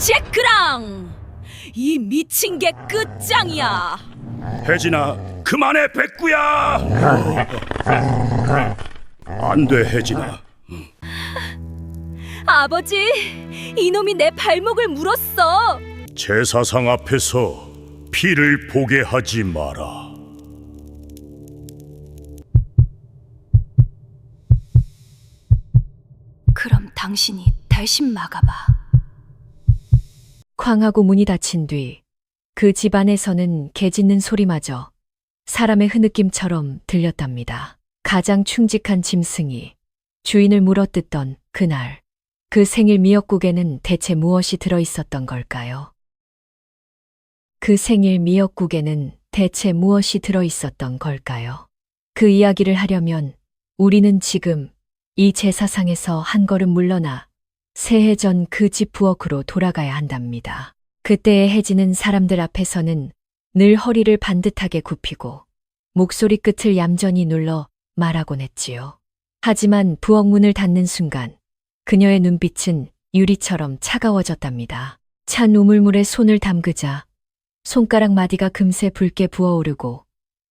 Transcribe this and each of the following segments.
제크랑! 이 미친 게 끝장이야! 혜진아, 그만해, 백구야! 안 돼, 혜진아. 아버지, 이놈이 내 발목을 물었어! 제사상 앞에서 피를 보게 하지 마라. 그럼 당신이 달심 막아봐. 쾅하고 문이 닫힌 뒤 그 집안에서는 개 짖는 소리마저 사람의 흐느낌처럼 들렸답니다. 가장 충직한 짐승이 주인을 물어뜯던 그날, 그 생일 미역국에는 대체 무엇이 들어있었던 걸까요? 그 생일 미역국에는 대체 무엇이 들어있었던 걸까요? 그 이야기를 하려면 우리는 지금 이 제사상에서 한 걸음 물러나 새해 전 그 집 부엌으로 돌아가야 한답니다. 그때의 혜진은 사람들 앞에서는 늘 허리를 반듯하게 굽히고 목소리 끝을 얌전히 눌러 말하곤 했지요. 하지만 부엌 문을 닫는 순간 그녀의 눈빛은 유리처럼 차가워졌답니다. 찬 우물물에 손을 담그자 손가락 마디가 금세 붉게 부어오르고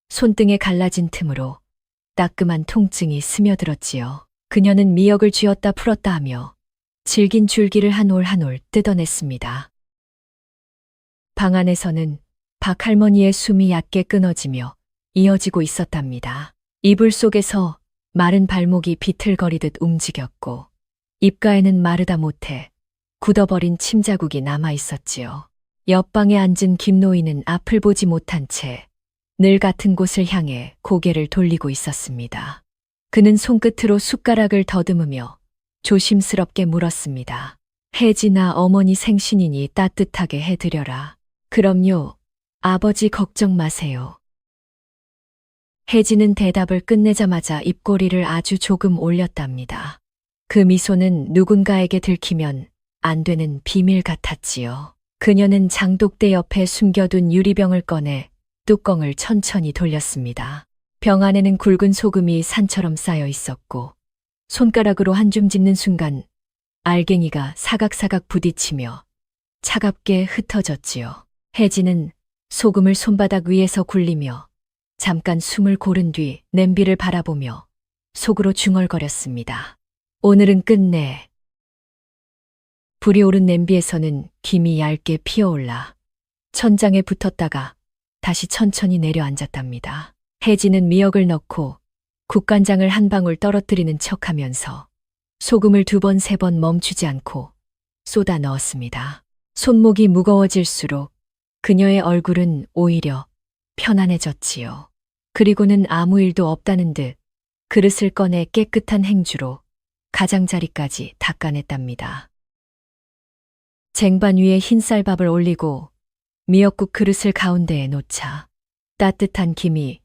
손등에 갈라진 틈으로 따끔한 통증이 스며들었지요. 그녀는 미역을 쥐었다 풀었다 하며 질긴 줄기를 한 올 한 올 뜯어냈습니다. 방 안에서는 박 할머니의 숨이 얕게 끊어지며 이어지고 있었답니다. 이불 속에서 마른 발목이 비틀거리듯 움직였고 입가에는 마르다 못해 굳어버린 침자국이 남아 있었지요. 옆방에 앉은 김노인은 앞을 보지 못한 채 늘 같은 곳을 향해 고개를 돌리고 있었습니다. 그는 손끝으로 숟가락을 더듬으며 조심스럽게 물었습니다. 혜진아, 어머니 생신이니 따뜻하게 해드려라. 그럼요, 아버지 걱정 마세요. 혜진은 대답을 끝내자마자 입꼬리를 아주 조금 올렸답니다. 그 미소는 누군가에게 들키면 안 되는 비밀 같았지요. 그녀는 장독대 옆에 숨겨둔 유리병을 꺼내 뚜껑을 천천히 돌렸습니다. 병 안에는 굵은 소금이 산처럼 쌓여 있었고 손가락으로 한 줌 짚는 순간 알갱이가 사각사각 부딪히며 차갑게 흩어졌지요. 혜진은 소금을 손바닥 위에서 굴리며 잠깐 숨을 고른 뒤 냄비를 바라보며 속으로 중얼거렸습니다. 오늘은 끝내. 불이 오른 냄비에서는 김이 얇게 피어올라 천장에 붙었다가 다시 천천히 내려앉았답니다. 혜진은 미역을 넣고 국간장을 한 방울 떨어뜨리는 척하면서 소금을 2번, 3번 멈추지 않고 쏟아 넣었습니다. 손목이 무거워질수록 그녀의 얼굴은 오히려 편안해졌지요. 그리고는 아무 일도 없다는 듯 그릇을 꺼내 깨끗한 행주로 가장자리까지 닦아냈답니다. 쟁반 위에 흰쌀밥을 올리고 미역국 그릇을 가운데에 놓자 따뜻한 김이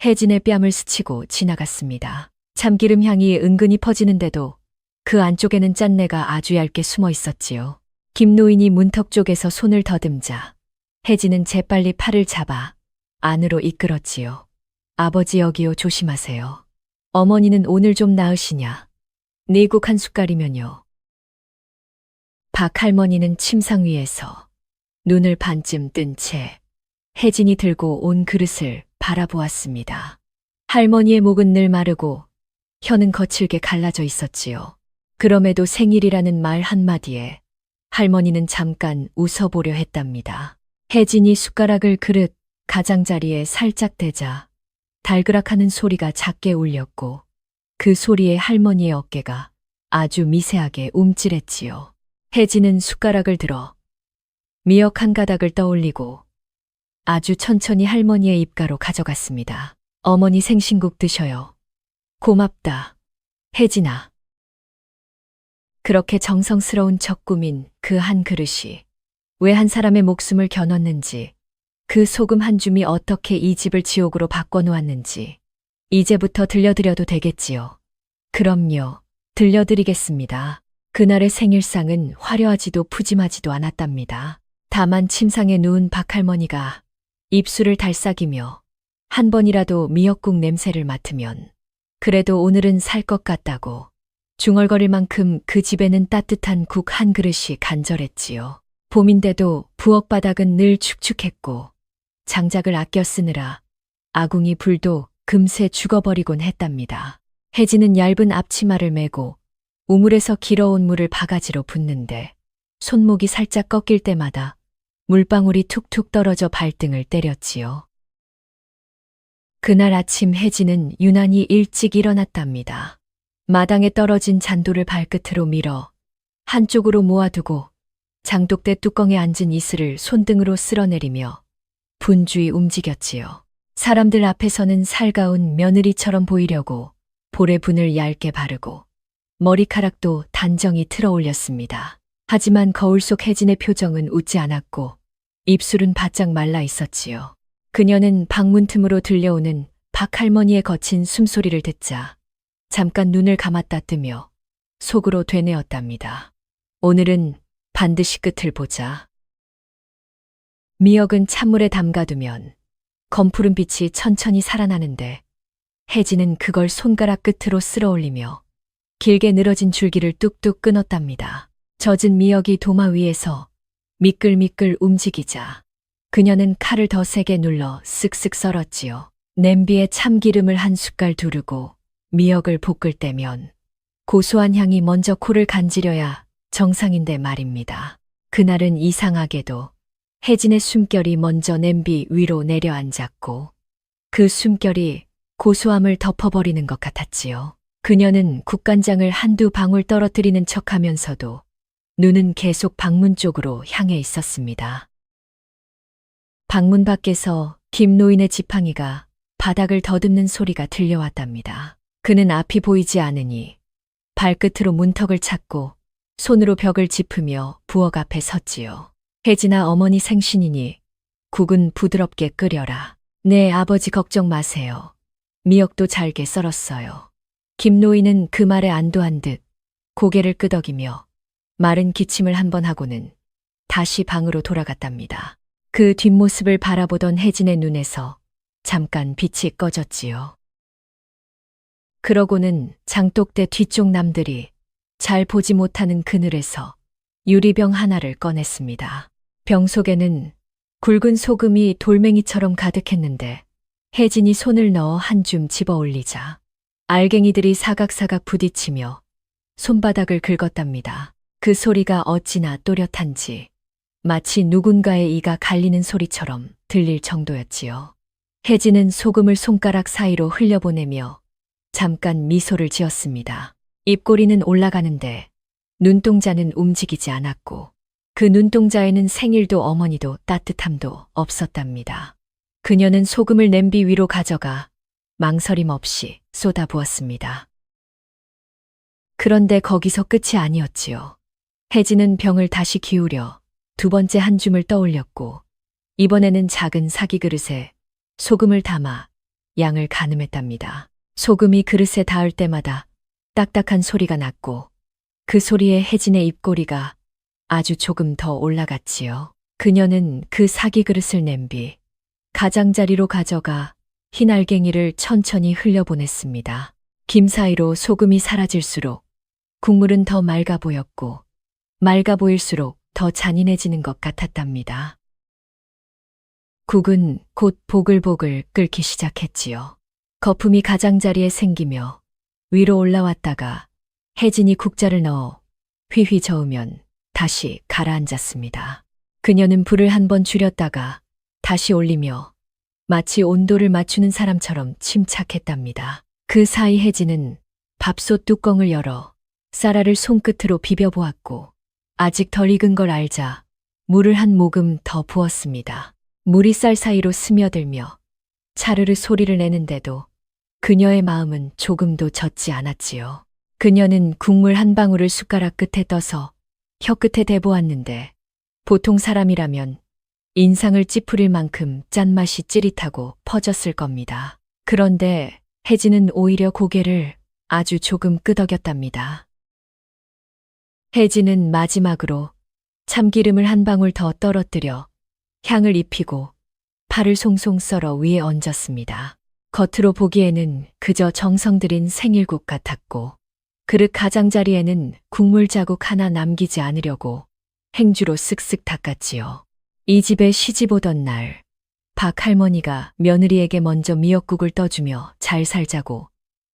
혜진의 뺨을 스치고 지나갔습니다. 참기름 향이 은근히 퍼지는데도 그 안쪽에는 짠내가 아주 얇게 숨어 있었지요. 김노인이 문턱 쪽에서 손을 더듬자 혜진은 재빨리 팔을 잡아 안으로 이끌었지요. 아버지 여기요, 조심하세요. 어머니는 오늘 좀 나으시냐? 네국 한 숟갈이면요. 박 할머니는 침상 위에서 눈을 반쯤 뜬 채 혜진이 들고 온 그릇을 바라보았습니다. 할머니의 목은 늘 마르고 혀는 거칠게 갈라져 있었지요. 그럼에도 생일이라는 말 한마디에 할머니는 잠깐 웃어보려 했답니다. 혜진이 숟가락을 그릇 가장자리에 살짝 대자 달그락하는 소리가 작게 울렸고 그 소리에 할머니의 어깨가 아주 미세하게 움찔했지요. 혜진은 숟가락을 들어 미역 한 가닥을 떠올리고 아주 천천히 할머니의 입가로 가져갔습니다. 어머니 생신국 드셔요. 고맙다, 혜진아. 그렇게 정성스러운 척 꾸민 그 한 그릇이 왜 한 사람의 목숨을 겨눴는지, 그 소금 한 줌이 어떻게 이 집을 지옥으로 바꿔놓았는지 이제부터 들려드려도 되겠지요. 그럼요, 들려드리겠습니다. 그날의 생일상은 화려하지도 푸짐하지도 않았답니다. 다만 침상에 누운 박할머니가 입술을 달싹이며 한 번이라도 미역국 냄새를 맡으면 그래도 오늘은 살 것 같다고 중얼거릴 만큼 그 집에는 따뜻한 국 한 그릇이 간절했지요. 봄인데도 부엌 바닥은 늘 축축했고 장작을 아껴 쓰느라 아궁이 불도 금세 죽어버리곤 했답니다. 혜진은 얇은 앞치마를 메고 우물에서 길어온 물을 바가지로 붓는데 손목이 살짝 꺾일 때마다 물방울이 툭툭 떨어져 발등을 때렸지요. 그날 아침 혜진은 유난히 일찍 일어났답니다. 마당에 떨어진 잔도를 발끝으로 밀어 한쪽으로 모아두고 장독대 뚜껑에 앉은 이슬을 손등으로 쓸어내리며 분주히 움직였지요. 사람들 앞에서는 살가운 며느리처럼 보이려고 볼에 분을 얇게 바르고 머리카락도 단정히 틀어 올렸습니다. 하지만 거울 속 혜진의 표정은 웃지 않았고 입술은 바짝 말라 있었지요. 그녀는 방문 틈으로 들려오는 박할머니의 거친 숨소리를 듣자 잠깐 눈을 감았다 뜨며 속으로 되뇌었답니다. 오늘은 반드시 끝을 보자. 미역은 찬물에 담가두면 검푸른 빛이 천천히 살아나는데 혜진은 그걸 손가락 끝으로 쓸어 올리며 길게 늘어진 줄기를 뚝뚝 끊었답니다. 젖은 미역이 도마 위에서 미끌미끌 움직이자 그녀는 칼을 더 세게 눌러 쓱쓱 썰었지요. 냄비에 참기름을 한 숟갈 두르고 미역을 볶을 때면 고소한 향이 먼저 코를 간지려야 정상인데 말입니다. 그날은 이상하게도 혜진의 숨결이 먼저 냄비 위로 내려앉았고 그 숨결이 고소함을 덮어버리는 것 같았지요. 그녀는 국간장을 한두 방울 떨어뜨리는 척하면서도 눈은 계속 방문 쪽으로 향해 있었습니다. 방문 밖에서 김노인의 지팡이가 바닥을 더듬는 소리가 들려왔답니다. 그는 앞이 보이지 않으니 발끝으로 문턱을 찾고 손으로 벽을 짚으며 부엌 앞에 섰지요. 혜진아, 어머니 생신이니 국은 부드럽게 끓여라. 네, 아버지 걱정 마세요. 미역도 잘게 썰었어요. 김노인은 그 말에 안도한 듯 고개를 끄덕이며 마른 기침을 한 번 하고는 다시 방으로 돌아갔답니다. 그 뒷모습을 바라보던 혜진의 눈에서 잠깐 빛이 꺼졌지요. 그러고는 장독대 뒤쪽 남들이 잘 보지 못하는 그늘에서 유리병 하나를 꺼냈습니다. 병 속에는 굵은 소금이 돌멩이처럼 가득했는데 혜진이 손을 넣어 한 줌 집어 올리자 알갱이들이 사각사각 부딪히며 손바닥을 긁었답니다. 그 소리가 어찌나 또렷한지 마치 누군가의 이가 갈리는 소리처럼 들릴 정도였지요. 혜진은 소금을 손가락 사이로 흘려보내며 잠깐 미소를 지었습니다. 입꼬리는 올라가는데 눈동자는 움직이지 않았고 그 눈동자에는 생일도 어머니도 따뜻함도 없었답니다. 그녀는 소금을 냄비 위로 가져가 망설임 없이 쏟아부었습니다. 그런데 거기서 끝이 아니었지요. 혜진은 병을 다시 기울여 두 번째 한 줌을 떠올렸고 이번에는 작은 사기 그릇에 소금을 담아 양을 가늠했답니다. 소금이 그릇에 닿을 때마다 딱딱한 소리가 났고 그 소리에 혜진의 입꼬리가 아주 조금 더 올라갔지요. 그녀는 그 사기 그릇을 냄비 가장자리로 가져가 흰 알갱이를 천천히 흘려보냈습니다. 김 사이로 소금이 사라질수록 국물은 더 맑아 보였고 맑아 보일수록 더 잔인해지는 것 같았답니다. 국은 곧 보글보글 끓기 시작했지요. 거품이 가장자리에 생기며 위로 올라왔다가 혜진이 국자를 넣어 휘휘 저으면 다시 가라앉았습니다. 그녀는 불을 한 번 줄였다가 다시 올리며 마치 온도를 맞추는 사람처럼 침착했답니다. 그 사이 혜진은 밥솥 뚜껑을 열어 쌀알을 손끝으로 비벼보았고 아직 덜 익은 걸 알자 물을 한 모금 더 부었습니다. 물이 쌀 사이로 스며들며 차르르 소리를 내는데도 그녀의 마음은 조금도 젖지 않았지요. 그녀는 국물 한 방울을 숟가락 끝에 떠서 혀끝에 대보았는데 보통 사람이라면 인상을 찌푸릴 만큼 짠맛이 찌릿하고 퍼졌을 겁니다. 그런데 혜진은 오히려 고개를 아주 조금 끄덕였답니다. 혜진은 마지막으로 참기름을 한 방울 더 떨어뜨려 향을 입히고 파를 송송 썰어 위에 얹었습니다. 겉으로 보기에는 그저 정성 들인 생일국 같았고 그릇 가장자리에는 국물 자국 하나 남기지 않으려고 행주로 쓱쓱 닦았지요. 이 집에 시집 오던 날, 박 할머니가 며느리에게 먼저 미역국을 떠주며 잘 살자고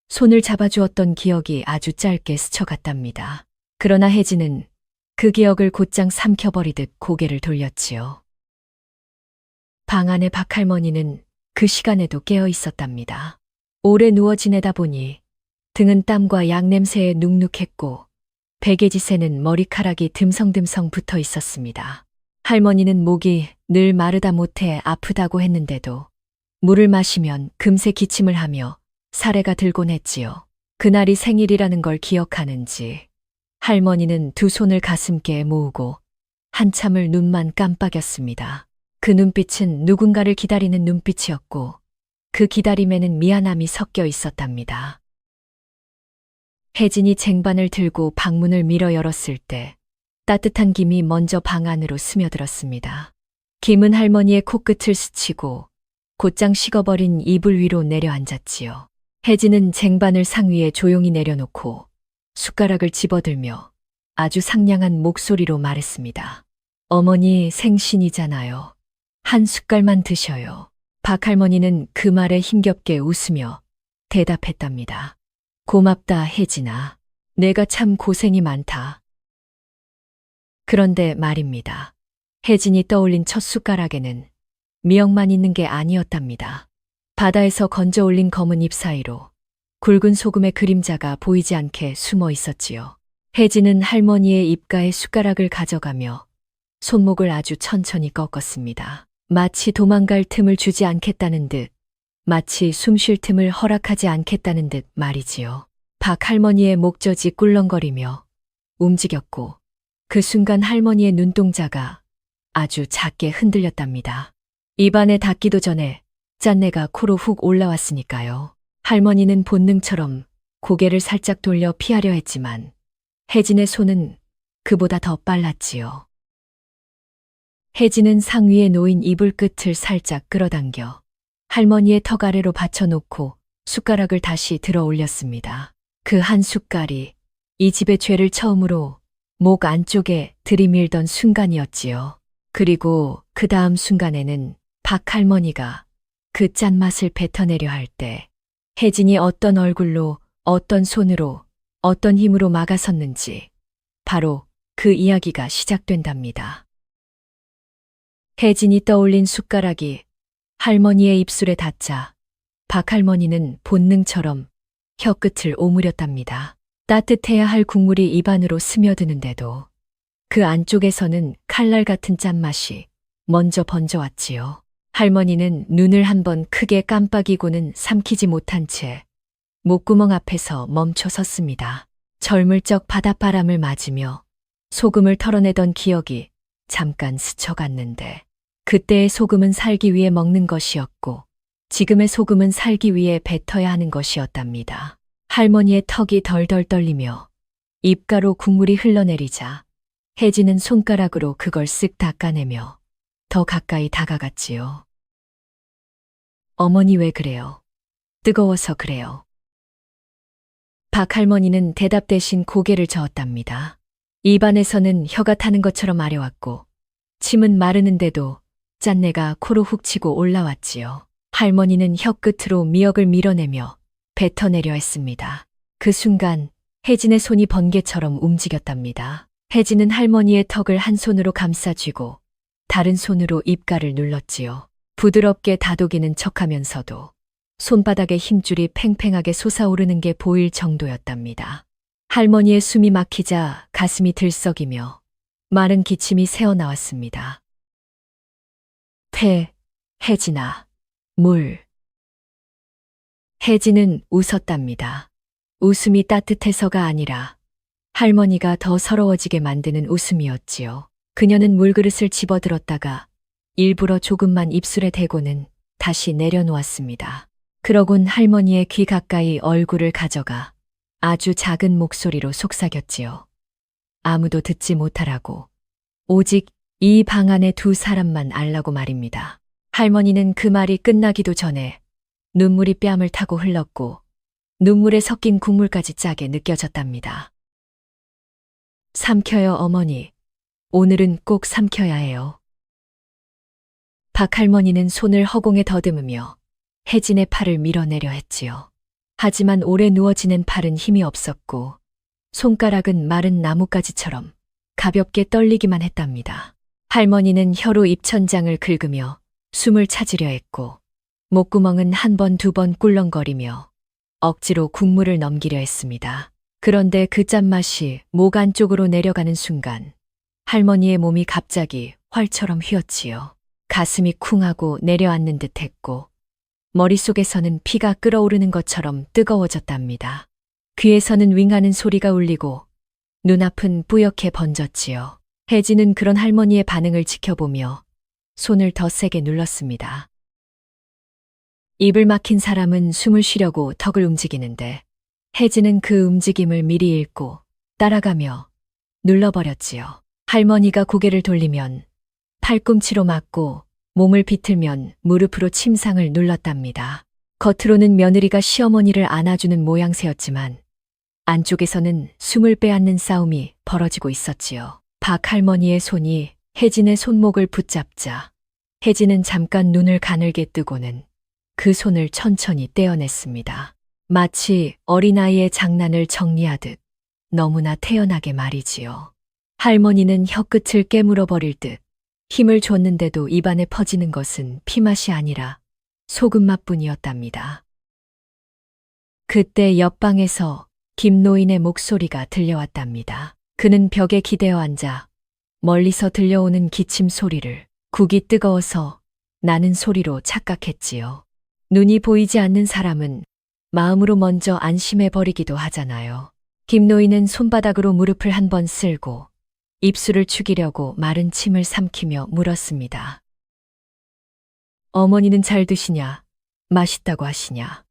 손을 잡아주었던 기억이 아주 짧게 스쳐갔답니다. 그러나 혜진은 그 기억을 곧장 삼켜버리듯 고개를 돌렸지요. 방 안의 박 할머니는 그 시간에도 깨어 있었답니다. 오래 누워 지내다 보니 등은 땀과 약냄새에 눅눅했고 베개짓에는 머리카락이 듬성듬성 붙어 있었습니다. 할머니는 목이 늘 마르다 못해 아프다고 했는데도 물을 마시면 금세 기침을 하며 사례가 들곤 했지요. 그날이 생일이라는 걸 기억하는지 할머니는 두 손을 가슴께 모으고 한참을 눈만 깜빡였습니다. 그 눈빛은 누군가를 기다리는 눈빛이었고 그 기다림에는 미안함이 섞여 있었답니다. 혜진이 쟁반을 들고 방문을 밀어 열었을 때 따뜻한 김이 먼저 방 안으로 스며들었습니다. 김은 할머니의 코끝을 스치고 곧장 식어버린 이불 위로 내려앉았지요. 혜진은 쟁반을 상위에 조용히 내려놓고 숟가락을 집어들며 아주 상냥한 목소리로 말했습니다. 어머니 생신이잖아요. 한 숟갈만 드셔요. 박 할머니는 그 말에 힘겹게 웃으며 대답했답니다. 고맙다, 혜진아. 내가 참 고생이 많다. 그런데 말입니다. 혜진이 떠올린 첫 숟가락에는 미역만 있는 게 아니었답니다. 바다에서 건져 올린 검은 잎 사이로 굵은 소금의 그림자가 보이지 않게 숨어 있었지요. 혜진은 할머니의 입가에 숟가락을 가져가며 손목을 아주 천천히 꺾었습니다. 마치 도망갈 틈을 주지 않겠다는 듯, 마치 숨 쉴 틈을 허락하지 않겠다는 듯 말이지요. 박 할머니의 목젖이 꿀렁거리며 움직였고 그 순간 할머니의 눈동자가 아주 작게 흔들렸답니다. 입안에 닿기도 전에 짠내가 코로 훅 올라왔으니까요. 할머니는 본능처럼 고개를 살짝 돌려 피하려 했지만 혜진의 손은 그보다 더 빨랐지요. 혜진은 상위에 놓인 이불 끝을 살짝 끌어당겨 할머니의 턱 아래로 받쳐놓고 숟가락을 다시 들어 올렸습니다. 그 한 숟갈이 이 집의 죄를 처음으로 목 안쪽에 들이밀던 순간이었지요. 그리고 그 다음 순간에는 박 할머니가 그 짠맛을 뱉어내려 할 때 혜진이 어떤 얼굴로, 어떤 손으로, 어떤 힘으로 막아섰는지 바로 그 이야기가 시작된답니다. 혜진이 떠올린 숟가락이 할머니의 입술에 닿자 박 할머니는 본능처럼 혀끝을 오므렸답니다. 따뜻해야 할 국물이 입안으로 스며드는데도 그 안쪽에서는 칼날 같은 짠맛이 먼저 번져왔지요. 할머니는 눈을 한번 크게 깜빡이고는 삼키지 못한 채 목구멍 앞에서 멈춰 섰습니다. 절물적 바닷바람을 맞으며 소금을 털어내던 기억이 잠깐 스쳐갔는데 그때의 소금은 살기 위해 먹는 것이었고 지금의 소금은 살기 위해 뱉어야 하는 것이었답니다. 할머니의 턱이 덜덜 떨리며 입가로 국물이 흘러내리자 혜진은 손가락으로 그걸 쓱 닦아내며 더 가까이 다가갔지요. 어머니 왜 그래요? 뜨거워서 그래요. 박 할머니는 대답 대신 고개를 저었답니다. 입안에서는 혀가 타는 것처럼 마려웠고 침은 마르는데도 짠내가 코로 훅 치고 올라왔지요. 할머니는 혀끝으로 미역을 밀어내며 뱉어내려 했습니다. 그 순간 혜진의 손이 번개처럼 움직였답니다. 혜진은 할머니의 턱을 한 손으로 감싸쥐고 다른 손으로 입가를 눌렀지요. 부드럽게 다독이는 척하면서도 손바닥에 힘줄이 팽팽하게 솟아오르는 게 보일 정도였답니다. 할머니의 숨이 막히자 가슴이 들썩이며 마른 기침이 새어나왔습니다. 혜진아, 물. 혜진은 웃었답니다. 웃음이 따뜻해서가 아니라 할머니가 더 서러워지게 만드는 웃음이었지요. 그녀는 물그릇을 집어들었다가 일부러 조금만 입술에 대고는 다시 내려놓았습니다. 그러곤 할머니의 귀 가까이 얼굴을 가져가 아주 작은 목소리로 속삭였지요. 아무도 듣지 못하라고. 오직 이 방 안에 두 사람만 알라고 말입니다. 할머니는 그 말이 끝나기도 전에 눈물이 뺨을 타고 흘렀고 눈물에 섞인 국물까지 짜게 느껴졌답니다. 삼켜요, 어머니. 오늘은 꼭 삼켜야 해요. 박할머니는 손을 허공에 더듬으며 혜진의 팔을 밀어내려 했지요. 하지만 오래 누워지는 팔은 힘이 없었고 손가락은 마른 나뭇가지처럼 가볍게 떨리기만 했답니다. 할머니는 혀로 입천장을 긁으며 숨을 찾으려 했고 목구멍은 한 번, 두 번 꿀렁거리며 억지로 국물을 넘기려 했습니다. 그런데 그 짠맛이 목 안쪽으로 내려가는 순간 할머니의 몸이 갑자기 활처럼 휘었지요. 가슴이 쿵하고 내려앉는 듯 했고 머릿속에서는 피가 끓어오르는 것처럼 뜨거워졌답니다. 귀에서는 윙하는 소리가 울리고 눈앞은 뿌옇게 번졌지요. 혜진은 그런 할머니의 반응을 지켜보며 손을 더 세게 눌렀습니다. 입을 막힌 사람은 숨을 쉬려고 턱을 움직이는데 혜진은 그 움직임을 미리 읽고 따라가며 눌러버렸지요. 할머니가 고개를 돌리면 팔꿈치로 맞고 몸을 비틀면 무릎으로 침상을 눌렀답니다. 겉으로는 며느리가 시어머니를 안아주는 모양새였지만 안쪽에서는 숨을 빼앗는 싸움이 벌어지고 있었지요. 박할머니의 손이 혜진의 손목을 붙잡자 혜진은 잠깐 눈을 가늘게 뜨고는 그 손을 천천히 떼어냈습니다. 마치 어린아이의 장난을 정리하듯 너무나 태연하게 말이지요. 할머니는 혀끝을 깨물어 버릴 듯 힘을 줬는데도 입안에 퍼지는 것은 피맛이 아니라 소금맛뿐이었답니다. 그때 옆방에서 김노인의 목소리가 들려왔답니다. 그는 벽에 기대어 앉아 멀리서 들려오는 기침 소리를 국이 뜨거워서 나는 소리로 착각했지요. 눈이 보이지 않는 사람은 마음으로 먼저 안심해 버리기도 하잖아요. 김노인은 손바닥으로 무릎을 한 번 쓸고 입술을 축이려고 마른 침을 삼키며 물었습니다. 어머니는 잘 드시냐? 맛있다고 하시냐?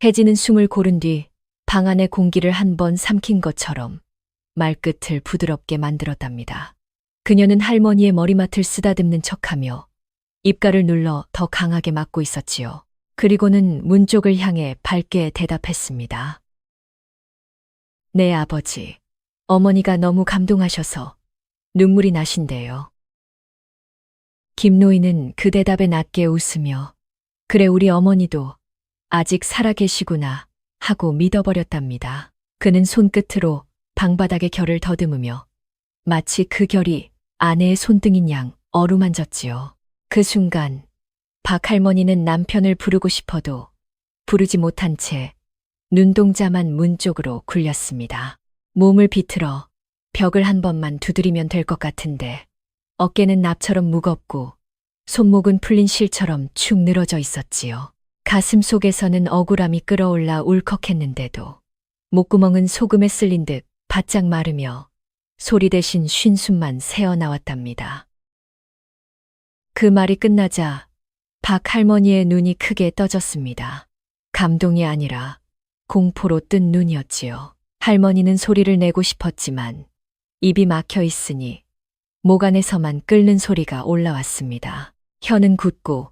혜진은 숨을 고른 뒤 방 안의 공기를 한 번 삼킨 것처럼 말끝을 부드럽게 만들었답니다. 그녀는 할머니의 머리맡을 쓰다듬는 척하며 입가를 눌러 더 강하게 막고 있었지요. 그리고는 문 쪽을 향해 밝게 대답했습니다. 네, 아버지. 어머니가 너무 감동하셔서 눈물이 나신대요. 김노인은 그 대답에 낮게 웃으며 그래, 우리 어머니도 아직 살아계시구나 하고 믿어버렸답니다. 그는 손끝으로 방바닥의 결을 더듬으며 마치 그 결이 아내의 손등인 양 어루만졌지요. 그 순간 박할머니는 남편을 부르고 싶어도 부르지 못한 채 눈동자만 문 쪽으로 굴렸습니다. 몸을 비틀어 벽을 한 번만 두드리면 될 것 같은데 어깨는 납처럼 무겁고 손목은 풀린 실처럼 축 늘어져 있었지요. 가슴 속에서는 억울함이 끓어올라 울컥했는데도 목구멍은 소금에 쓸린 듯 바짝 마르며 소리 대신 쉰 숨만 새어나왔답니다. 그 말이 끝나자 박할머니의 눈이 크게 떠졌습니다. 감동이 아니라 공포로 뜬 눈이었지요. 할머니는 소리를 내고 싶었지만 입이 막혀 있으니 목 안에서만 끓는 소리가 올라왔습니다. 혀는 굳고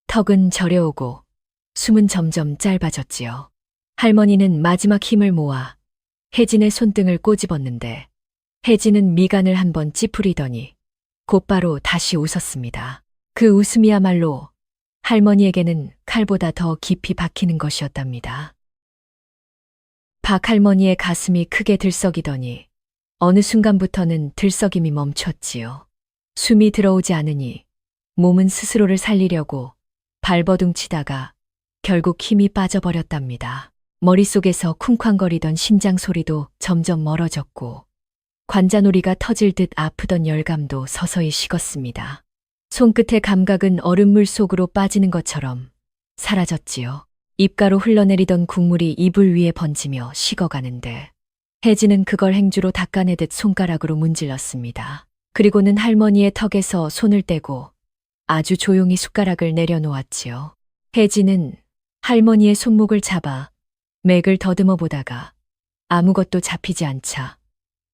턱은 저려오고 숨은 점점 짧아졌지요. 할머니는 마지막 힘을 모아 혜진의 손등을 꼬집었는데 혜진은 미간을 한번 찌푸리더니 곧바로 다시 웃었습니다. 그 웃음이야말로 할머니에게는 칼보다 더 깊이 박히는 것이었답니다. 박할머니의 가슴이 크게 들썩이더니 어느 순간부터는 들썩임이 멈췄지요. 숨이 들어오지 않으니 몸은 스스로를 살리려고 발버둥 치다가 결국 힘이 빠져버렸답니다. 머릿속에서 쿵쾅거리던 심장 소리도 점점 멀어졌고 관자놀이가 터질 듯 아프던 열감도 서서히 식었습니다. 손끝의 감각은 얼음물 속으로 빠지는 것처럼 사라졌지요. 입가로 흘러내리던 국물이 이불 위에 번지며 식어가는데 혜진은 그걸 행주로 닦아내듯 손가락으로 문질렀습니다. 그리고는 할머니의 턱에서 손을 떼고 아주 조용히 숟가락을 내려놓았지요. 혜진은 할머니의 손목을 잡아 맥을 더듬어 보다가 아무것도 잡히지 않자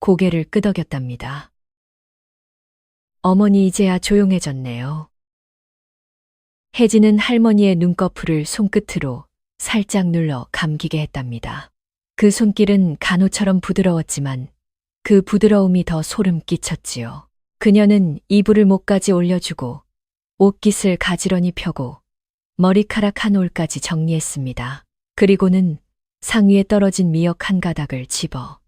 고개를 끄덕였답니다. 어머니 이제야 조용해졌네요. 혜진은 할머니의 눈꺼풀을 손끝으로 살짝 눌러 감기게 했답니다. 그 손길은 간호처럼 부드러웠지만 그 부드러움이 더 소름 끼쳤지요. 그녀는 이불을 목까지 올려주고 옷깃을 가지런히 펴고 머리카락 한 올까지 정리했습니다. 그리고는 상위에 떨어진 미역 한 가닥을 집어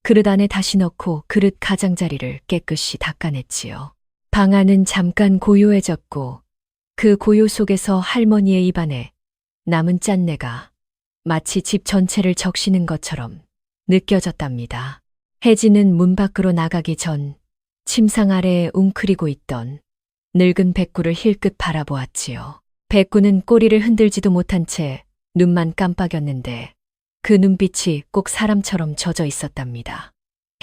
그릇 안에 다시 넣고 그릇 가장자리를 깨끗이 닦아냈지요. 방 안은 잠깐 고요해졌고 그 고요 속에서 할머니의 입안에 남은 짠내가 마치 집 전체를 적시는 것처럼 느껴졌답니다. 혜진은 문 밖으로 나가기 전 침상 아래에 웅크리고 있던 늙은 백구를 힐끗 바라보았지요. 백구는 꼬리를 흔들지도 못한 채 눈만 깜빡였는데 그 눈빛이 꼭 사람처럼 젖어 있었답니다.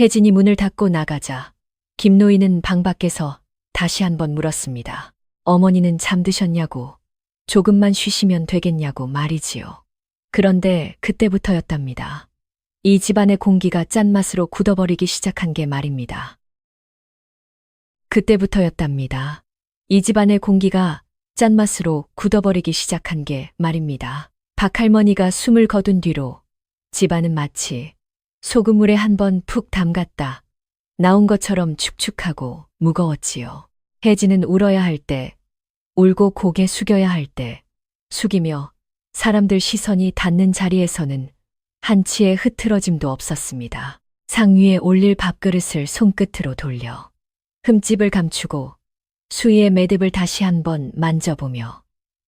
혜진이 문을 닫고 나가자 김노인은 방 밖에서 다시 한번 물었습니다. 어머니는 잠드셨냐고, 조금만 쉬시면 되겠냐고 말이지요. 그런데 그때부터였답니다. 이 집안의 공기가 짠맛으로 굳어버리기 시작한 게 말입니다. 그때부터였답니다. 이 집안의 공기가 짠맛으로 굳어버리기 시작한 게 말입니다. 박할머니가 숨을 거둔 뒤로 집안은 마치 소금물에 한번 푹 담갔다 나온 것처럼 축축하고 무거웠지요. 혜진은 울어야 할 때, 울고 고개 숙여야 할 때, 숙이며 사람들 시선이 닿는 자리에서는 한치의 흐트러짐도 없었습니다. 상 위에 올릴 밥그릇을 손끝으로 돌려 흠집을 감추고 수위의 매듭을 다시 한번 만져보며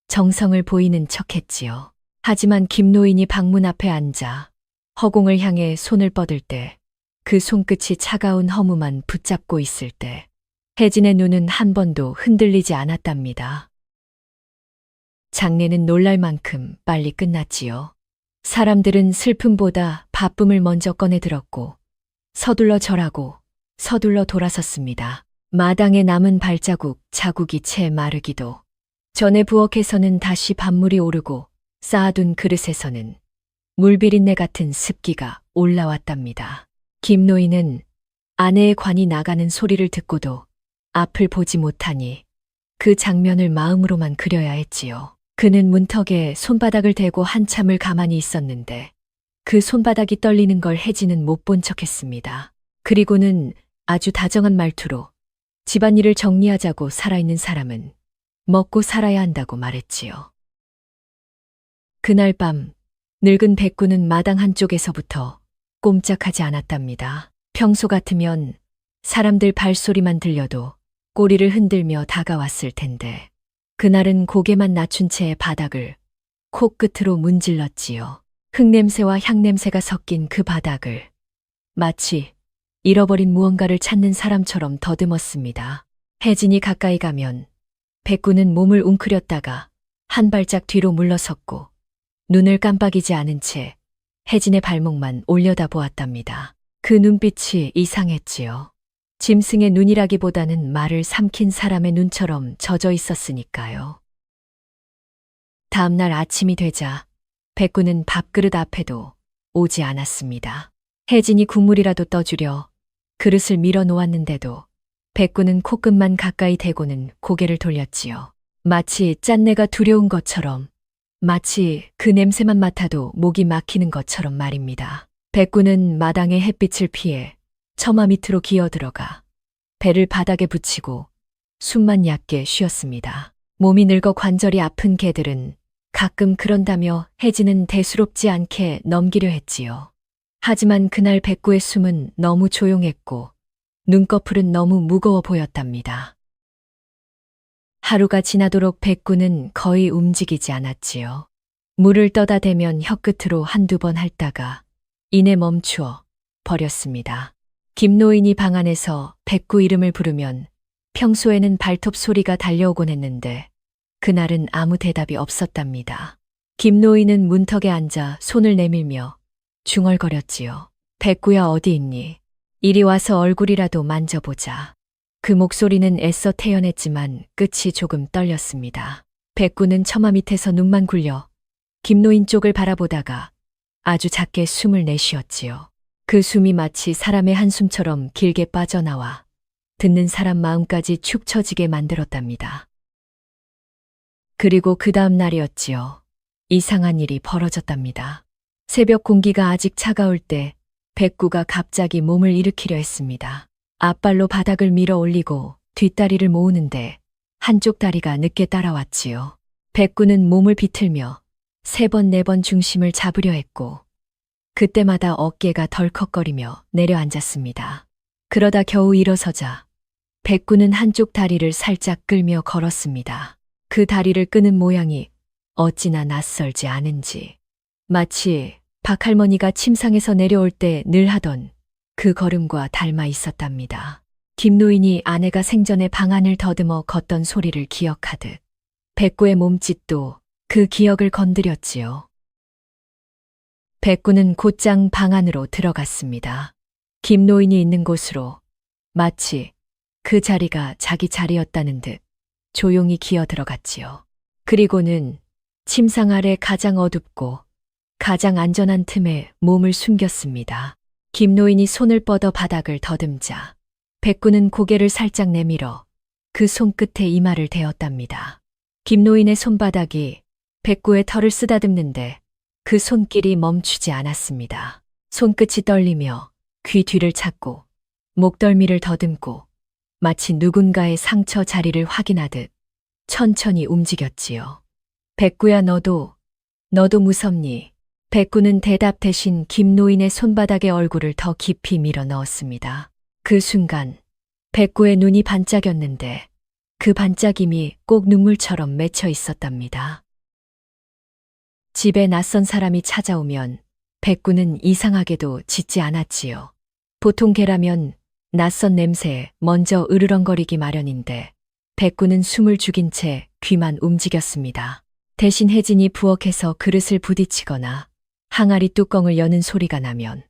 정성을 보이는 척했지요. 하지만 김노인이 방문 앞에 앉아 허공을 향해 손을 뻗을 때, 그 손끝이 차가운 허무만 붙잡고 있을 때 혜진의 눈은 한 번도 흔들리지 않았답니다. 장례는 놀랄 만큼 빨리 끝났지요. 사람들은 슬픔보다 바쁨을 먼저 꺼내 들었고 서둘러 절하고 서둘러 돌아섰습니다. 마당에 남은 발자국, 자국이 채 마르기도 전에 부엌에서는 다시 밥물이 오르고 쌓아둔 그릇에서는 물비린내 같은 습기가 올라왔답니다. 김노인은 아내의 관이 나가는 소리를 듣고도 앞을 보지 못하니 그 장면을 마음으로만 그려야 했지요. 그는 문턱에 손바닥을 대고 한참을 가만히 있었는데 그 손바닥이 떨리는 걸 혜진은 못 본 척했습니다. 그리고는 아주 다정한 말투로 집안일을 정리하자고 살아있는 사람은 먹고 살아야 한다고 말했지요. 그날 밤 늙은 백구는 마당 한쪽에서부터 꼼짝하지 않았답니다. 평소 같으면 사람들 발소리만 들려도 꼬리를 흔들며 다가왔을 텐데 그날은 고개만 낮춘 채 바닥을 코끝으로 문질렀지요. 흙냄새와 향냄새가 섞인 그 바닥을 마치 잃어버린 무언가를 찾는 사람처럼 더듬었습니다. 혜진이 가까이 가면 백구는 몸을 웅크렸다가 한 발짝 뒤로 물러섰고 눈을 깜빡이지 않은 채 혜진의 발목만 올려다보았답니다. 그 눈빛이 이상했지요. 짐승의 눈이라기보다는 말을 삼킨 사람의 눈처럼 젖어 있었으니까요. 다음 날 아침이 되자 백구는 밥그릇 앞에도 오지 않았습니다. 혜진이 국물이라도 떠주려 그릇을 밀어 놓았는데도 백구는 코끝만 가까이 대고는 고개를 돌렸지요. 마치 짠내가 두려운 것처럼, 마치 그 냄새만 맡아도 목이 막히는 것처럼 말입니다. 백구는 마당의 햇빛을 피해 처마 밑으로 기어들어가 배를 바닥에 붙이고 숨만 얕게 쉬었습니다. 몸이 늙어 관절이 아픈 개들은 가끔 그런다며 혜진은 대수롭지 않게 넘기려 했지요. 하지만 그날 백구의 숨은 너무 조용했고 눈꺼풀은 너무 무거워 보였답니다. 하루가 지나도록 백구는 거의 움직이지 않았지요. 물을 떠다 대면 혀끝으로 한두 번 핥다가 이내 멈추어 버렸습니다. 김노인이 방 안에서 백구 이름을 부르면 평소에는 발톱 소리가 달려오곤 했는데 그날은 아무 대답이 없었답니다. 김노인은 문턱에 앉아 손을 내밀며 중얼거렸지요. 백구야 어디 있니? 이리 와서 얼굴이라도 만져보자. 그 목소리는 애써 태연했지만 끝이 조금 떨렸습니다. 백구는 처마 밑에서 눈만 굴려 김노인 쪽을 바라보다가 아주 작게 숨을 내쉬었지요. 그 숨이 마치 사람의 한숨처럼 길게 빠져나와 듣는 사람 마음까지 축 처지게 만들었답니다. 그리고 그 다음 날이었지요. 이상한 일이 벌어졌답니다. 새벽 공기가 아직 차가울 때 백구가 갑자기 몸을 일으키려 했습니다. 앞발로 바닥을 밀어 올리고 뒷다리를 모으는데 한쪽 다리가 늦게 따라왔지요. 백구는 몸을 비틀며 3번, 4번 중심을 잡으려 했고 그때마다 어깨가 덜컥거리며 내려앉았습니다. 그러다 겨우 일어서자 백구는 한쪽 다리를 살짝 끌며 걸었습니다. 그 다리를 끄는 모양이 어찌나 낯설지 않은지 마치 박할머니가 침상에서 내려올 때 늘 하던 그 걸음과 닮아 있었답니다. 김노인이 아내가 생전에 방안을 더듬어 걷던 소리를 기억하듯 백구의 몸짓도 그 기억을 건드렸지요. 백구는 곧장 방 안으로 들어갔습니다. 김노인이 있는 곳으로 마치 그 자리가 자기 자리였다는 듯 조용히 기어 들어갔지요. 그리고는 침상 아래 가장 어둡고 가장 안전한 틈에 몸을 숨겼습니다. 김노인이 손을 뻗어 바닥을 더듬자 백구는 고개를 살짝 내밀어 그 손끝에 이마를 대었답니다. 김노인의 손바닥이 백구의 털을 쓰다듬는데 그 손길이 멈추지 않았습니다. 손끝이 떨리며 귀 뒤를 찾고 목덜미를 더듬고 마치 누군가의 상처 자리를 확인하듯 천천히 움직였지요. 백구야, 너도 무섭니? 백구는 대답 대신 김노인의 손바닥에 얼굴을 더 깊이 밀어 넣었습니다. 그 순간 백구의 눈이 반짝였는데 그 반짝임이 꼭 눈물처럼 맺혀 있었답니다. 집에 낯선 사람이 찾아오면 백구는 이상하게도 짖지 않았지요. 보통 개라면 낯선 냄새에 먼저 으르렁거리기 마련인데 백구는 숨을 죽인 채 귀만 움직였습니다. 대신 혜진이 부엌에서 그릇을 부딪히거나 항아리 뚜껑을 여는 소리가 나면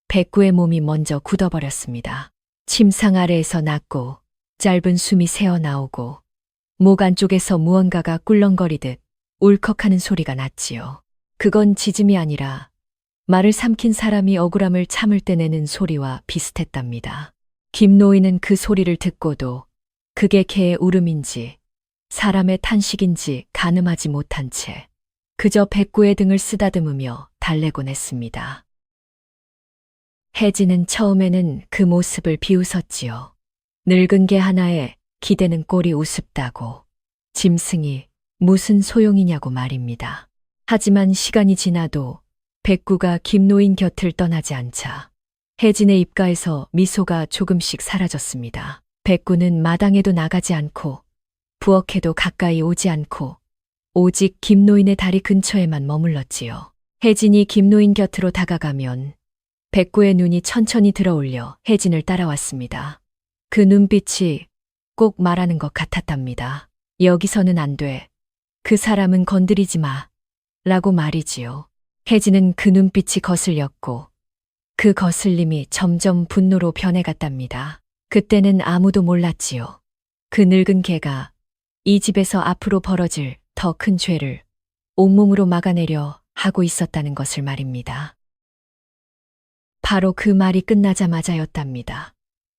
백구의 몸이 먼저 굳어버렸습니다. 침상 아래에서 낮고 짧은 숨이 새어나오고 목 안쪽에서 무언가가 꿀렁거리듯 울컥하는 소리가 났지요. 그건 짖음이 아니라 말을 삼킨 사람이 억울함을 참을 때 내는 소리와 비슷했답니다. 김노인은 그 소리를 듣고도 그게 개의 울음인지 사람의 탄식인지 가늠하지 못한 채 그저 백구의 등을 쓰다듬으며 달래곤 했습니다. 혜진은 처음에는 그 모습을 비웃었지요. 늙은 개 하나에 기대는 꼴이 우습다고. 짐승이 무슨 소용이냐고 말입니다. 하지만 시간이 지나도 백구가 김노인 곁을 떠나지 않자 혜진의 입가에서 미소가 조금씩 사라졌습니다. 백구는 마당에도 나가지 않고 부엌에도 가까이 오지 않고 오직 김노인의 다리 근처에만 머물렀지요. 혜진이 김노인 곁으로 다가가면 백구의 눈이 천천히 들어올려 혜진을 따라왔습니다. 그 눈빛이 꼭 말하는 것 같았답니다. 여기서는 안 돼. 그 사람은 건드리지 마. 라고 말이지요. 혜진은 그 눈빛이 거슬렸고 그 거슬림이 점점 분노로 변해갔답니다. 그때는 아무도 몰랐지요. 그 늙은 개가 이 집에서 앞으로 벌어질 더 큰 죄를 온몸으로 막아내려 하고 있었다는 것을 말입니다. 바로 그 말이 끝나자마자였답니다.